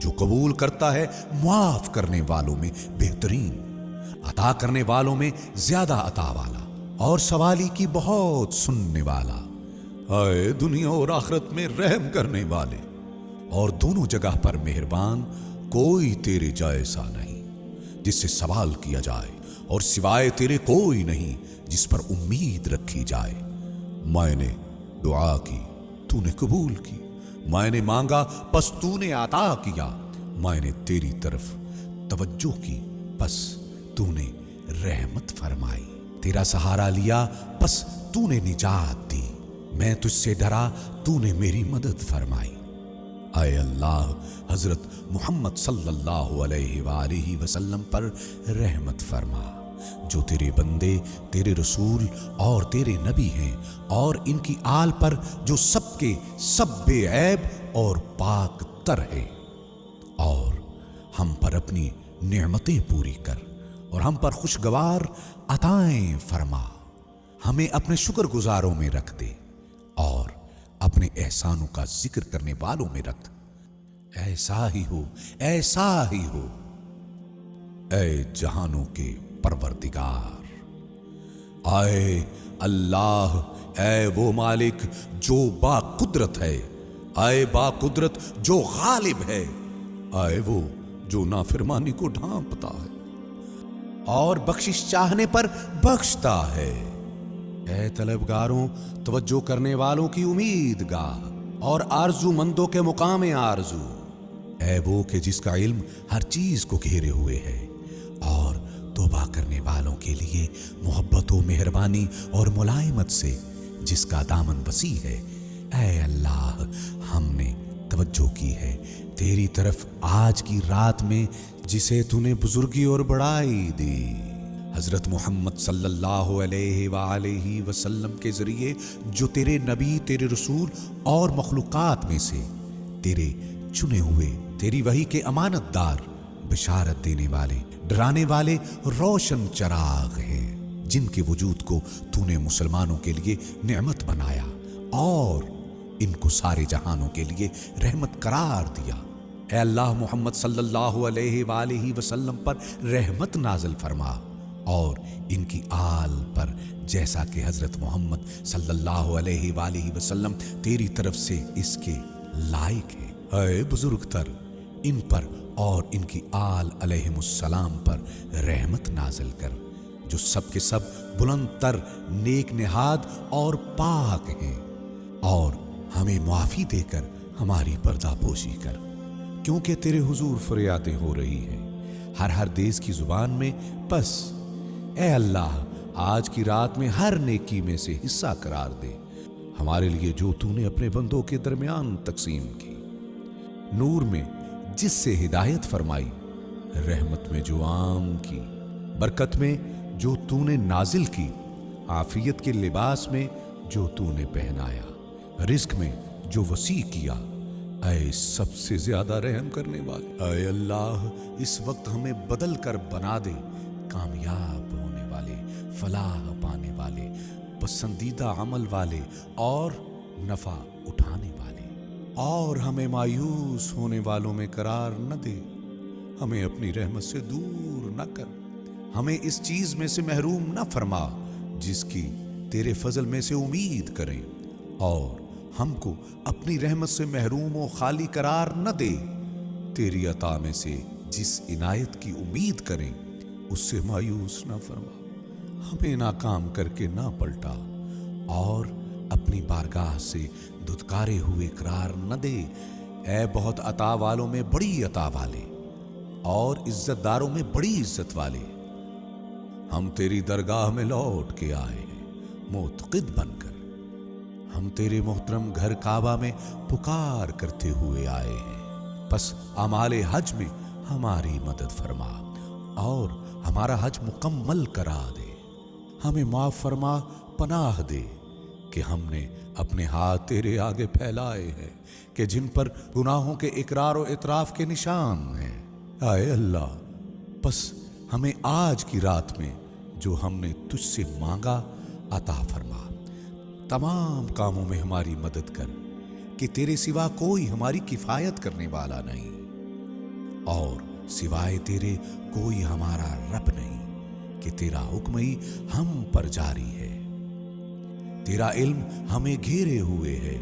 जो कबूल करता है माफ करने वालों में बेहतरीन, अता करने वालों में ज्यादा अता वाला और सवाली की बहुत सुनने वाला। ऐ दुनिया और आखिरत में रहम करने वाले और दोनों जगह पर मेहरबान, कोई तेरे जैसा नहीं जिससे सवाल किया जाए और सिवाय तेरे कोई नहीं जिस पर उम्मीद रखी जाए। मैंने दुआ की, तूने कबूल की, मैंने मांगा बस तूने अता किया, मैंने तेरी तरफ तवज्जो की बस तूने रहमत फरमाई, तेरा सहारा लिया बस तूने निजात दी, मैं तुझसे डरा तूने मेरी मदद फरमाई। आए अल्लाह, हजरत मोहम्मद सल्लल्लाहु अलैहि वसल्लम पर रहमत फरमा, जो तेरे बंदे, तेरे रसूल और तेरे नबी हैं, और इनकी आल पर जो सबके सब बेऐब और पाक तर है, और हम पर अपनी नेमतें पूरी कर और हम पर खुशगवार अताएं फरमा, हमें अपने शुक्रगुजारों में रख दे अपने एहसानों का जिक्र करने वालों में रख। ऐसा ही हो, ऐसा ही हो। ऐ जहानों के परवरदिगार, आए अल्लाह, ऐ वो मालिक जो बाकुदरत है, आए बाकुदरत जो गालिब है, आए वो जो नाफरमानी को ढांपता है और बख्शिश चाहने पर बख्शता है। ऐ तलबगारों, तवज्जो करने वालों की उम्मीदगाह और आरजूमंदों के मुकाम आरजू, ऐ वो कि जिसका इल्म हर चीज को घेरे हुए है और तौबा करने वालों के लिए मोहब्बत व मेहरबानी और मुलायमत से जिसका दामन वसी है। ऐ अल्लाह, हमने तवज्जो की है तेरी तरफ आज की रात में जिसे तूने बुजुर्गी और बड़ाई दी। हजरत मोहम्मद सल्लल्लाहु अलैहि वसल्लम के जरिए जो तेरे नबी, तेरे रसूल और मखलूकात में से तेरे चुने हुए, तेरी वही के अमानतदार, बिशारत देने वाले, डराने वाले रोशन चराग हैं, जिनके वजूद को तूने मुसलमानों के लिए नेमत बनाया और इनको सारे जहानों के लिए रहमत करार दिया। ऐ अल्लाह, मोहम्मद सल्लल्लाहु अलैहि वसल्लम पर रहमत नाज़िल फरमा और इनकी आल पर जैसा कि हजरत मोहम्मद सल्लल्लाहु अलैहि वसल्लम तेरी तरफ से इसके लायक है। ऐ बुजुर्ग तर, इन पर और इनकी आल अलैहिमुस्सलाम पर रहमत नाज़िल कर, जो सब के सब बुलंद तर, नेक निहाद और पाक हैं, और हमें मुआफी देकर हमारी पर्दापोशी कर, क्योंकि तेरे हुजूर फरियादें हो रही हैं हर देश की जुबान में। बस ए अल्लाह, आज की रात में हर नेकी में से हिस्सा करार दे हमारे लिए जो तूने अपने बंदों के दरमियान तकसीम की, नूर में जिससे हिदायत फरमाई, रहमत में जो आम की, बरकत में जो तूने नाजिल की, आफियत के लिबास में जो तूने पहनाया, रिस्क में जो वसी किया। ऐ सबसे ज्यादा रहम करने वाले, ऐ अल्लाह, इस वक्त हमें बदल कर बना दे कामयाब होने वाले, फलाह पाने वाले, पसंदीदा अमल वाले और नफा उठाने वाले, और हमें मायूस होने वालों में करार न दे। हमें अपनी रहमत से दूर न कर, हमें इस चीज में से महरूम न फरमा जिसकी तेरे फजल में से उम्मीद करें, और हमको अपनी रहमत से महरूम व खाली करार न दे। तेरी अता में से जिस इनायत की उम्मीद करें उससे मायूस न फरमा। हमें नाकाम करके ना पलटा और अपनी बारगाह से दुदकारे हुए करार न दे। ऐ बहुत अता वालों में बड़ी अता वाले और इज्जतदारों में बड़ी इज्जत वाले, हम तेरी दरगाह में लौट के आए हैं मोतक़िद बनकर। हम तेरे मोहतरम घर काबा में पुकार करते हुए आए हैं। बस अमाले हज में हमारी मदद फरमा और हमारा हज मुकम्मल करा दे। हमें माफ फरमा, पनाह दे कि हमने अपने हाथ तेरे आगे फैलाए हैं कि जिन पर गुनाहों के इकरार और इतराफ के निशान हैं। आए अल्लाह, बस हमें आज की रात में जो हमने तुझसे मांगा अता फरमा। तमाम कामों में हमारी मदद कर कि तेरे सिवा कोई हमारी किफायत करने वाला नहीं और सिवाय तेरे कोई हमारा रब नहीं, कि तेरा हुक्म ही हम पर जारी है। तेरा इल्म हमें घेरे हुए है,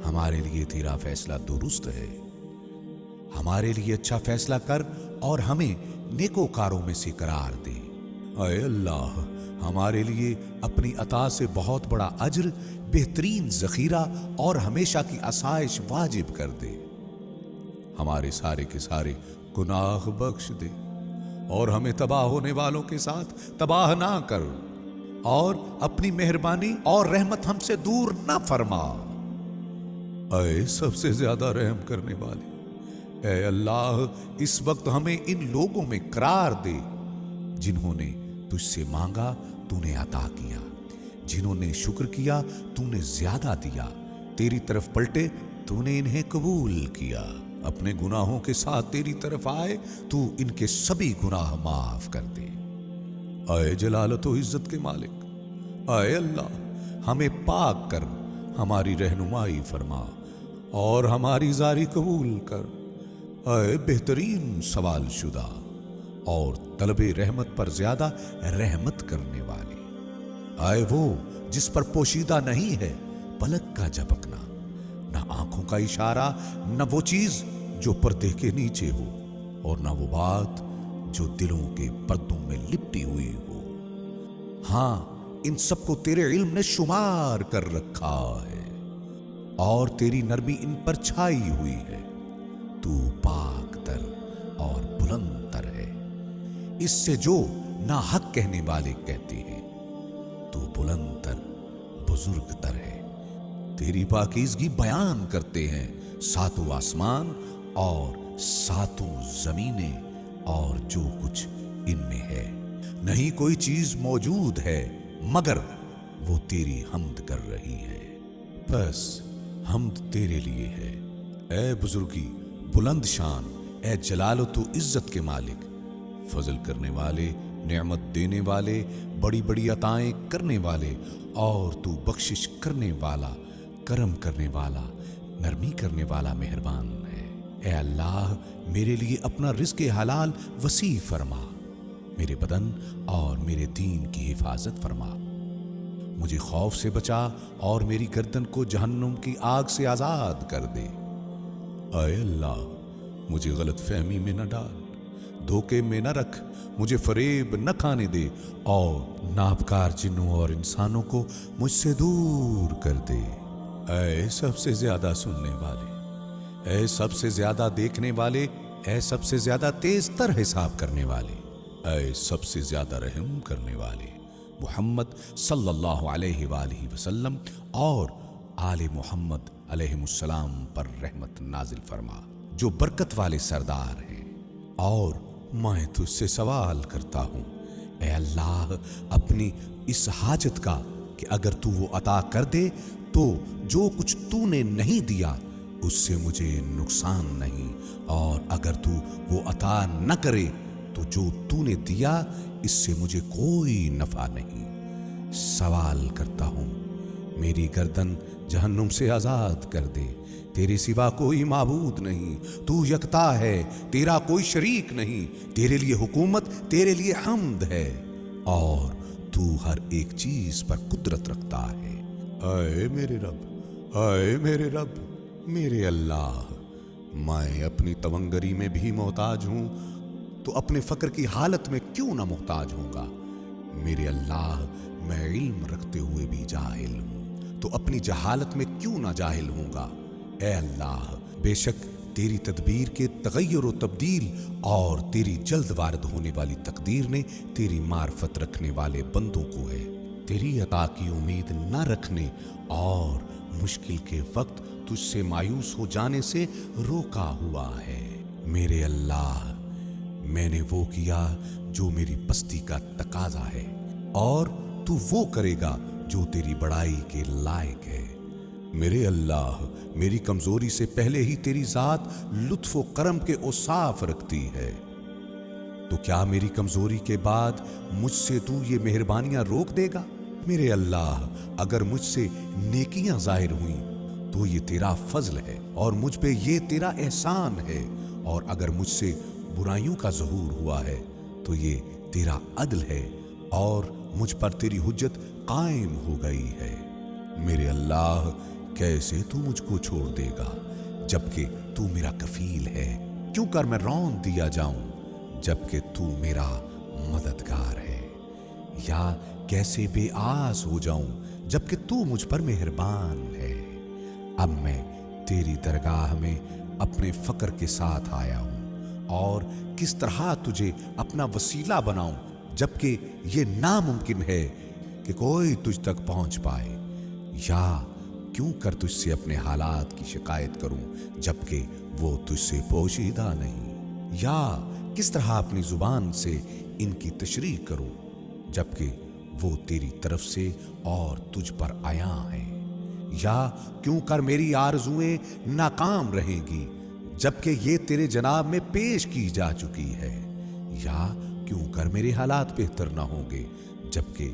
हमारे लिए तेरा फैसला दुरुस्त है। हमारे लिए अच्छा फैसला कर और हमें नेकोकारों में से करार दे। ऐ अल्लाह, हमारे लिए अपनी अता से बहुत बड़ा अज्र, बेहतरीन ज़खीरा और हमेशा की आसाइश वाजिब कर दे। हमारे सारे के सारे गुनाह बख्श दे और हमें तबाह होने वालों के साथ तबाह ना कर और अपनी मेहरबानी और रहमत हमसे दूर ना फरमा। ऐ सबसे ज्यादा रहम करने वाले, ऐ अल्लाह, इस वक्त हमें इन लोगों में करार दे जिन्होंने तुझसे मांगा तूने अता किया, जिन्होंने शुक्र किया तूने ज्यादा दिया, तेरी तरफ पलटे तूने इन्हें कबूल किया, अपने गुनाहों के साथ तेरी तरफ आए तू इनके सभी गुनाह माफ कर दे। ऐ जलालत व इज्जत के मालिक, ऐ अल्लाह, हमें पाक कर, हमारी रहनुमाई फरमा और हमारी जारी कबूल कर। ऐ बेहतरीन सवाल शुदा और तलबे रहमत पर ज्यादा रहमत करने वाले, आए वो जिस पर पोशीदा नहीं है पलक का झपकना, न आंखों का इशारा, न वो चीज जो पर्दे के नीचे हो, और न वो बात जो दिलों के पर्दों में लिपटी हुई हो। हां, इन सबको तेरे इल्म ने शुमार कर रखा है और तेरी नरमी इन पर छाई हुई है। तू पाक तर और बुलंद तर है, इससे जो ना हक कहने वाले कहते हैं। तू बुलंद तर बुजुर्ग तर है, तेरी पाकीज़गी बयान करते हैं सातों आसमान और सातों जमीनें और जो कुछ इनमें है। नहीं कोई चीज मौजूद है मगर वो तेरी हमद कर रही है। बस हमद तेरे लिए है, ए बुजुर्गी बुलंद शान, ए जलालो तू इज्जत के मालिक, फजल करने वाले, नेमत देने वाले, बड़ी बड़ी अताएं करने वाले, और तू बख्शिश करने वाला, करम करने वाला, नरमी करने वाला मेहरबान है। ए अल्लाह, मेरे लिए अपना रिज़्क़ हलाल वसी फरमा, मेरे बदन और मेरे दीन की हिफाजत फरमा। मुझे खौफ से बचा और मेरी गर्दन को जहन्नुम की आग से आजाद कर दे। आए अल्लाह, मुझे गलत फहमी में न डाल, धोखे में न रख, मुझे फरेब न खाने दे और नापकार जिन्नों और इंसानों को मुझसे दूर कर दे। ऐ सबसे ज्यादा सुनने वाले, ऐ सबसे ज्यादा देखने वाले, ऐ सबसे ज्यादा तेज तर हिसाब करने वाले, ऐ सबसे ज्यादा रहम करने वाले, मुहम्मद सल्लल्लाहु अलैहि वसल्लम और आले मोहम्मद अलैहिमुस्सलाम पर रहमत नाजिल फरमा, जो बरकत वाले सरदार हैं। और मैं तुझसे सवाल करता हूँ, ऐ अल्लाह, अपनी इस हाजत का कि अगर तू वो अता कर दे तो जो कुछ तूने नहीं दिया उससे मुझे नुकसान नहीं, और अगर तू वो अता न करे तो जो तूने दिया इससे मुझे कोई नफा नहीं। सवाल करता हूँ, मेरी गर्दन जहन्नुम से आजाद कर दे। तेरे सिवा कोई माबूद नहीं, तू यकता है, तेरा कोई शरीक नहीं, तेरे लिए हुकूमत, तेरे लिए हम्द है और तू हर एक चीज पर कुदरत रखता है। आए मेरे रब, आए मेरे रब, मेरे अल्लाह, मैं अपनी तवंगरी में भी मोहताज हूं तो अपने फक्र की हालत में क्यों ना मोहताज होऊंगा। मेरे अल्लाह, मैं इल्म रखते हुए भी जाहिल हूं तो अपनी जहालत में क्यों ना जाहिल होऊंगा। ए अल्लाह, बेशक तेरी तदबीर के तगय्युर व तब्दील और तेरी जल्द वारद होने वाली तकदीर ने तेरी मार्फत रखने वाले बंदों को है तेरी अता की उम्मीद न रखने और मुश्किल के वक्त तुझसे मायूस हो जाने से रोका हुआ है। मेरे अल्लाह, मैंने वो किया जो मेरी पस्ती का तकाजा है और तू वो करेगा जो तेरी बड़ाई के लायक है। मेरे अल्लाह, मेरी कमजोरी से पहले ही तेरी जात लुत्फ व करम के औसाफ रखती है, तो क्या मेरी कमजोरी के बाद मुझसे तू ये मेहरबानियां रोक देगा। मेरे अल्लाह, अगर मुझसे नेकियां जाहिर हुई तो ये तेरा फजल है और मुझ पे ये तेरा एहसान है, और अगर मुझसे बुराइयों का ज़हूर हुआ है तो ये तेरा अदल है और मुझ पर तेरी हुज्जत कायम हो गई है। मेरे अल्लाह, कैसे तू मुझको छोड़ देगा जबकि तू मेरा कफील है। क्यों कर मैं रौंद दिया जाऊं जबकि तू मेरा मददगार है, या कैसे बेआस हो जाऊं जबकि तू मुझ पर मेहरबान है। अब मैं तेरी दरगाह में अपने फक्र के साथ आया हूं और किस तरह तुझे अपना वसीला बनाऊं जबकि ये नामुमकिन है कि कोई तुझ तक पहुंच पाए, या क्यों कर तुझसे अपने हालात की शिकायत करूं जबकि वो तुझसे पोशीदा नहीं, या किस तरह अपनी जुबान से इनकी तशरीह करूं जबकि वो तेरी तरफ से और तुझ पर आया है, या क्यों कर मेरी आरज़ुएं नाकाम रहेंगी जबकि ये तेरे जनाब में पेश की जा चुकी है, या क्यों कर मेरे हालात बेहतर ना होंगे जबकि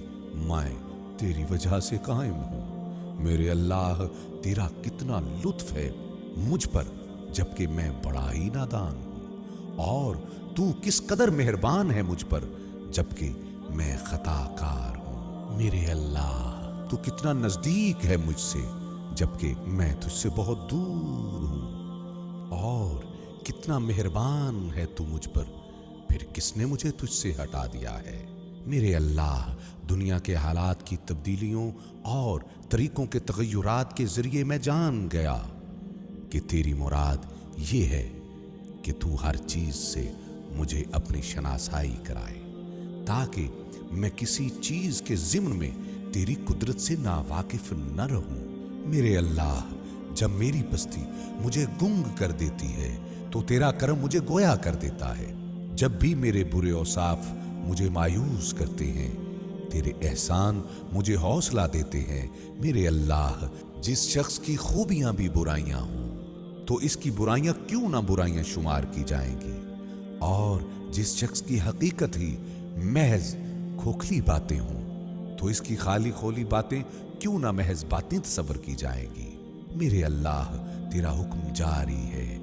मैं तेरी वजह से कायम हूं। میرے اللہ تیرا کتنا لطف ہے مجھ پر جبکہ میں بڑا ہی نادان ہوں، اور تو کس قدر مہربان ہے مجھ پر جبکہ میں خطا کار ہوں۔ میرے اللہ تو کتنا نزدیک ہے مجھ سے جبکہ میں تجھ سے بہت دور ہوں، اور کتنا مہربان ہے تو مجھ پر، پھر کس نے مجھے تجھ سے ہٹا دیا ہے۔ میرے اللہ دنیا کے حالات کی تبدیلیوں اور طریقوں کے تغیرات کے ذریعے میں جان گیا کہ تیری مراد یہ ہے کہ تو ہر چیز سے مجھے اپنی شناسائی کرائے تاکہ میں کسی چیز کے ضمن میں تیری قدرت سے ناواقف نہ رہوں۔ میرے اللہ جب میری پستی مجھے گنگ کر دیتی ہے تو تیرا کرم مجھے گویا کر دیتا ہے، جب بھی میرے برے اوصاف مجھے مایوس کرتے ہیں تیرے احسان مجھے حوصلہ دیتے ہیں۔ میرے اللہ جس شخص کی خوبیاں بھی برائیاں ہوں تو اس کی برائیاں کیوں نہ برائیاں شمار کی جائیں گی، اور جس شخص کی حقیقت ہی محض کھوکھلی باتیں ہوں تو اس کی خالی خولی باتیں کیوں نہ محض باتیں تصور کی جائیں گی۔ میرے اللہ تیرا حکم جاری ہے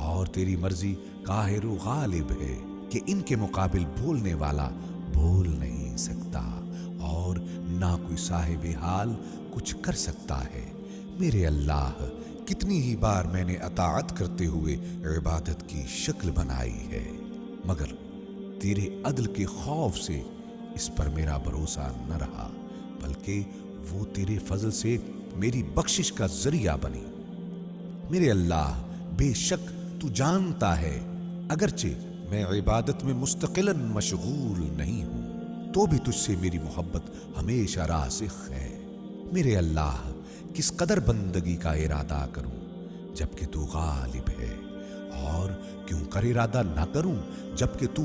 اور تیری مرضی قاہر و غالب ہے کہ ان کے مقابل بولنے والا بول نہیں سکتا اور نہ کوئی صاحب حال کچھ کر سکتا ہے۔ میرے اللہ کتنی ہی بار میں نے اطاعت کرتے ہوئے عبادت کی شکل بنائی ہے، مگر تیرے عدل کے خوف سے اس پر میرا بھروسہ نہ رہا، بلکہ وہ تیرے فضل سے میری بخشش کا ذریعہ بنی۔ میرے اللہ بے شک تو جانتا ہے اگرچہ میں عبادت میں مستقلاً مشغول نہیں ہوں تو بھی تجھ سے میری محبت ہمیشہ راسخ ہے۔ میرے اللہ کس قدر بندگی کا ارادہ کروں جبکہ تو غالب ہے، اور کیوں کر ارادہ نہ کروں جبکہ تو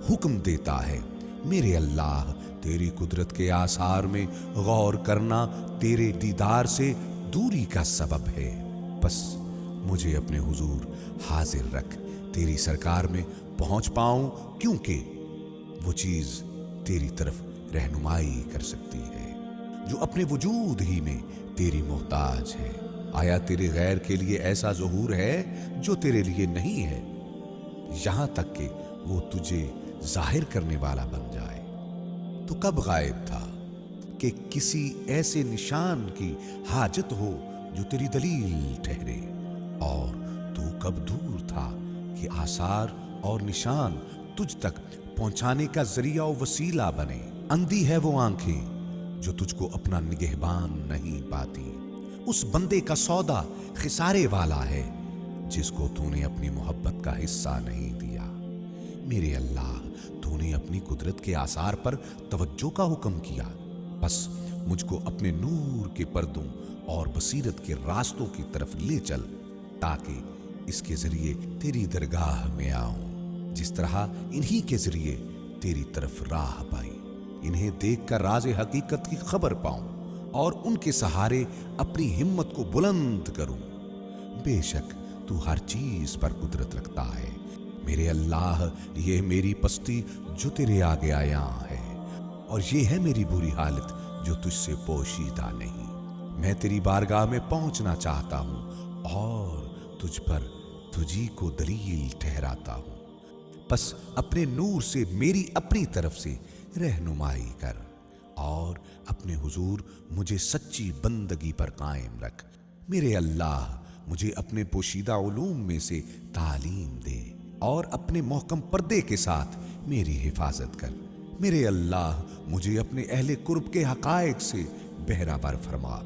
حکم دیتا ہے۔ میرے اللہ تیری قدرت کے آثار میں غور کرنا تیرے دیدار سے دوری کا سبب ہے، بس مجھے اپنے حضور حاضر رکھ تیری سرکار میں پہنچ پاؤں، کیونکہ وہ چیز تیری طرف رہنمائی کر سکتی ہے جو اپنے وجود ہی میں تیری محتاج ہے۔ آیا تیرے غیر کے لیے ایسا ظہور ہے جو تیرے لیے نہیں ہے، یہاں تک کہ وہ تجھے ظاہر کرنے والا بن جائے؟ تو کب غائب تھا کہ کسی ایسے نشان کی حاجت ہو جو تیری دلیل ٹھہرے، اور تو کب دور تھا کہ آثار اور نشان تجھ تک پہنچانے کا ذریعہ و وسیلہ بنے؟ اندھی ہے وہ آنکھیں جو تجھ کو اپنا نگہبان نہیں پاتی، اس بندے کا سودا خسارے والا ہے جس کو تو نے اپنی محبت کا حصہ نہیں دیا۔ میرے اللہ تو نے اپنی قدرت کے آثار پر توجہ کا حکم کیا، بس مجھ کو اپنے نور کے پردوں اور بصیرت کے راستوں کی طرف لے چل تاکہ اس کے ذریعے تیری درگاہ میں آؤں، جس طرح انہی کے ذریعے تیری طرف راہ پائی، انہیں دیکھ کر راز حقیقت کی خبر پاؤں اور ان کے سہارے اپنی ہمت کو بلند کروں۔ بے شک تو ہر چیز پر قدرت رکھتا ہے۔ میرے اللہ یہ میری پستی جو تیرے آگے آیا ہے، اور یہ ہے میری بری حالت جو تجھ سے پوشیدہ نہیں۔ میں تیری بارگاہ میں پہنچنا چاہتا ہوں اور تجھ پر تجھی کو دلیل ٹھہراتا ہوں، بس اپنے نور سے میری اپنی طرف سے رہنمائی کر اور اپنے حضور مجھے سچی بندگی پر قائم رکھ۔ میرے اللہ مجھے اپنے پوشیدہ علوم میں سے تعلیم دے اور اپنے محکم پردے کے ساتھ میری حفاظت کر۔ میرے اللہ مجھے اپنے اہل قرب کے حقائق سے بہرہ فرما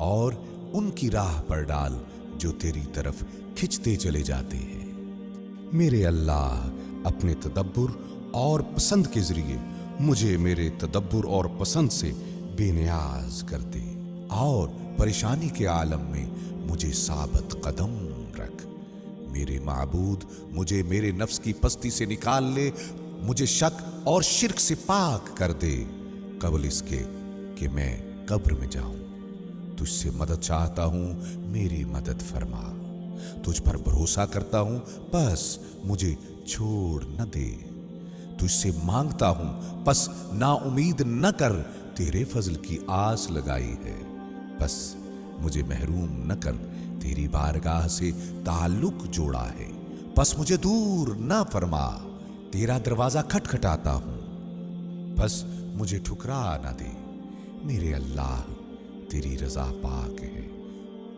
اور ان کی راہ پر ڈال جو تیری طرف کھنچتے چلے جاتے ہیں۔ میرے اللہ اپنے تدبر اور پسند کے ذریعے مجھے میرے تدبر اور پسند سے بے نیاز کر دے اور پریشانی کے عالم میں مجھے ثابت قدم رکھ۔ میرے معبود مجھے میرے نفس کی پستی سے نکال لے، مجھے شک اور شرک سے پاک کر دے قبل اس کے کہ میں قبر میں جاؤں۔ تجھ سے مدد چاہتا ہوں، میری مدد فرما۔ تجھ پر بھروسہ کرتا ہوں، بس مجھے چھوڑ نہ دے۔ تجھ سے مانگتا ہوں، بس نا امید نہ کر، تیرے فضل کی آس لگائی ہے، بس मुझे महरूम न कर, तेरी बारगाह से ताल्लुक जोड़ा है। बस मुझे दूर न फरमा, तेरा दरवाजा खटखटाता हूं, बस मुझे ठुकरा न दे। मेरे अल्लाह, तेरी रजा पाक है,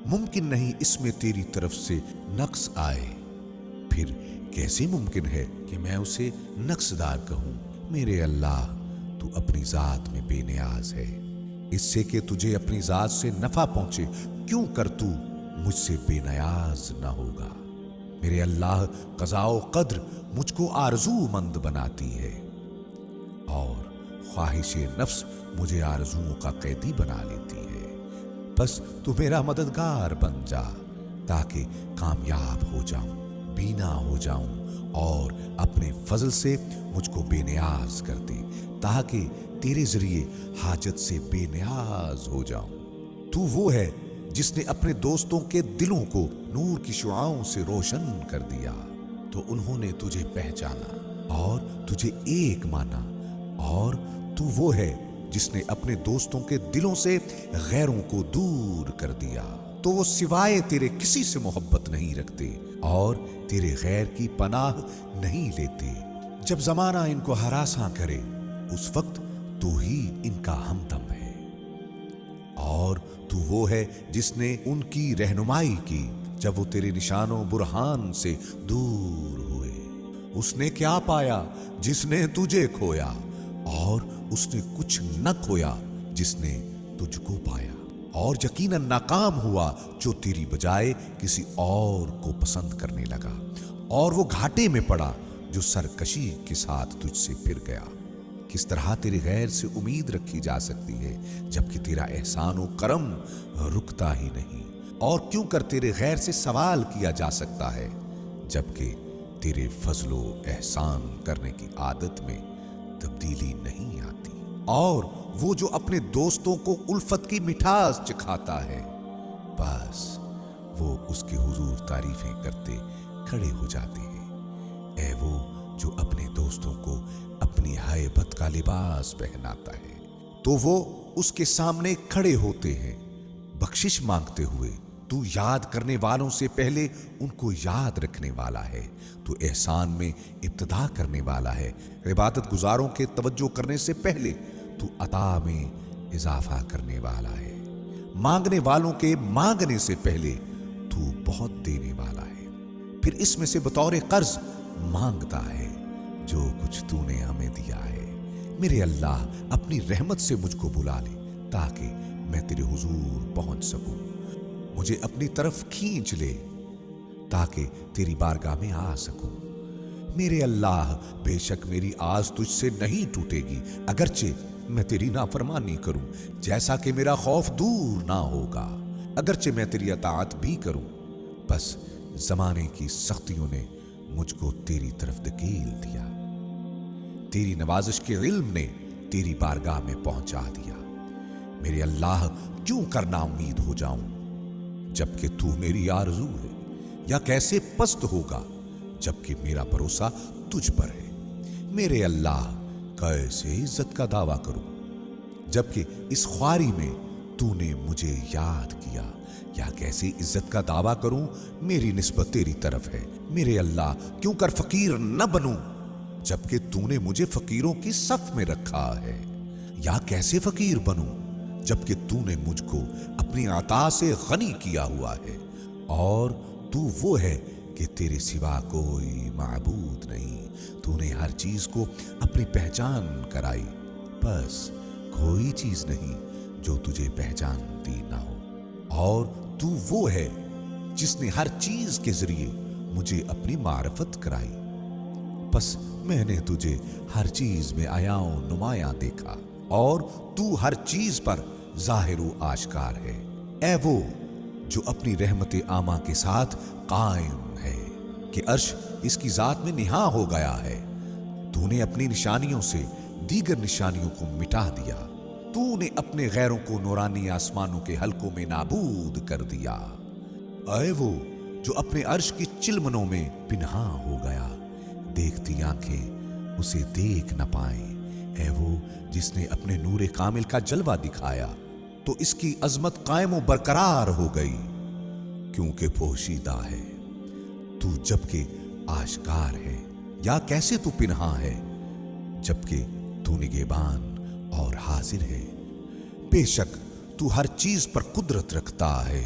मुमकिन नहीं इसमें तेरी तरफ से नक्स आए। फिर कैसे मुमकिन है कि मैं उसे नक्सदार कहूं? मेरे अल्लाह, तू अपनी जात में बेनियाज है, इससे कि तुझे अपनी जात से नफा पहुंचे क्यों कर तू मुझसे बेनियाज न होगा। मेरे अल्लाह, क़ज़ा-ओ क़द्र मुझको आरज़ूमंद बनाती है और ख्वाहिशे नफ्स मुझे आरज़ुओं का कैदी बना लेती है। बस तू मेरा मददगार बन जा ताकि कामयाब हो जाऊं, बीना हो जाऊं और अपने फजल से मुझको बेनियाज कर दे ताकि तेरे जरिए हाजत से बेनियाज हो जाऊं। तू वो है जिसने अपने दोस्तों के दिलों को नूर की शुआओं से रोशन कर दिया, तो उन्होंने तुझे पहचाना और तुझे एक माना। और तू वो है जिसने अपने दोस्तों के दिलों से गैरों को दूर कर दिया, तो वो सिवाय तेरे किसी से मोहब्बत नहीं रखते और तेरे गैर की पनाह नहीं लेते। जब जमाना इनको हरासा करे उस वक्त तू ही इनका हमदम है। और तू वो है जिसने उनकी रहनुमाई की जब वो तेरे निशानों बुरहान से दूर हुए। उसने क्या पाया जिसने तुझे खोया, और उसने कुछ न खोया जिसने तुझको पाया। और यकीनन नाकाम हुआ जो तेरी बजाय किसी और को पसंद करने लगा, और वो घाटे में पड़ा जो सरकशी के साथ तुझसे फिर गया। किस तरह तेरे गैर से उम्मीद रखी जा सकती है जबकि तेरा एहसान व करम रुकता ही नहीं? और क्यों कर तेरे गैर से सवाल किया जा सकता है जबकि तेरे फजलो एहसान करने की आदत में तब्दीली नहीं आती? और वो जो अपने दोस्तों को उल्फत की मिठास चखाता है, बस वो उसके हुजूर तारीफें करते खड़े हो जाते हैं। ऐ वो जो अपने दोस्तों को अपनी हैबत का लिबास पहनाता है, तो वो उसके सामने खड़े होते हैं बख्शिश मांगते हुए। तू याद करने वालों से पहले उनको याद रखने वाला है। तू एहसान में इब्तिदा करने वाला है। इबादत गुजारों के तवज्जो करने से पहले तू अता में इजाफा करने वाला है। मांगने वालों के मांगने से पहले तू बहुत देने वाला है। फिर इसमें से बतौर कर्ज मांगता है जो कुछ तूने हमें दिया है। मेरे अल्लाह, अपनी रहमत से मुझको बुला ले ताकि मैं तेरे हुजूर पहुंच सकूं। मुझे अपनी तरफ खींच ले ताकि तेरी बारगाह में आ सकूं। मेरे अल्लाह, बेशक मेरी आस तुझसे नहीं टूटेगी अगरचे मैं तेरी नाफरमानी करूं, जैसा कि मेरा खौफ दूर ना होगा अगरचे मैं तेरी अताअत भी करूं। बस जमाने की सख्तियों ने मुझको तेरी तरफ धकेल दिया, तेरी नवाजिश के इल्म ने तेरी बारगाह में पहुंचा दिया। मेरे अल्लाह, क्यों करना उम्मीद हो जाऊं जबकि तू मेरी आरज़ू है, या कैसे पस्त होगा जबकि मेरा भरोसा तुझ पर है। मेरे अल्लाह, कैसे इज्जत का दावा करूं जबकि इस ख्वारी में तूने मुझे याद किया, या कैसे इज्जत का दावा करूं मेरी निस्बत तेरी तरफ है। मेरे अल्लाह, क्यों कर फकीर न बनूं जबकि तूने मुझे फकीरों की सफ में रखा है, या कैसे फकीर बनूं जबकि तूने मुझको अपनी अता से गनी किया हुआ है। और तू वो है कि तेरे सिवा कोई माबूद नहीं। तूने हर चीज को अपनी पहचान कराई, बस कोई चीज नहीं जो तुझे पहचानती ना हो। और तू वो है जिसने हर चीज के जरिए मुझे अपनी मारफत कराई, बस मैंने तुझे हर चीज में आयाओ नुमाया देखा और तू हर चीज पर जाहिर व आश्कार है। ऐ वो जो अपनी रहमत आमा के साथ कायम है कि अर्श इसकी जात में निहा हो गया है। तूने अपनी निशानियों से दीगर निशानियों को मिटा दिया। तूने अपने गैरों को नूरानी आसमानों के हलकों में नाबूद कर दिया। ऐ वो जो अपने अर्श की चिलमनों में पिन्हा हो गया, देखती आंखें उसे देख न पाए। ऐ वो जिसने अपने नूरे कामिल का जलवा दिखाया تو اس کی عظمت قائم و برقرار ہو گئی، کیونکہ پوشیدہ ہے تو جبکہ آشکار ہے، یا کیسے تو پنہاں ہے جبکہ تو نگہبان اور حاضر ہے۔ بے شک تو ہر چیز پر قدرت رکھتا ہے،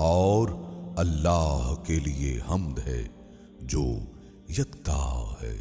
اور اللہ کے لیے حمد ہے جو یکتا ہے۔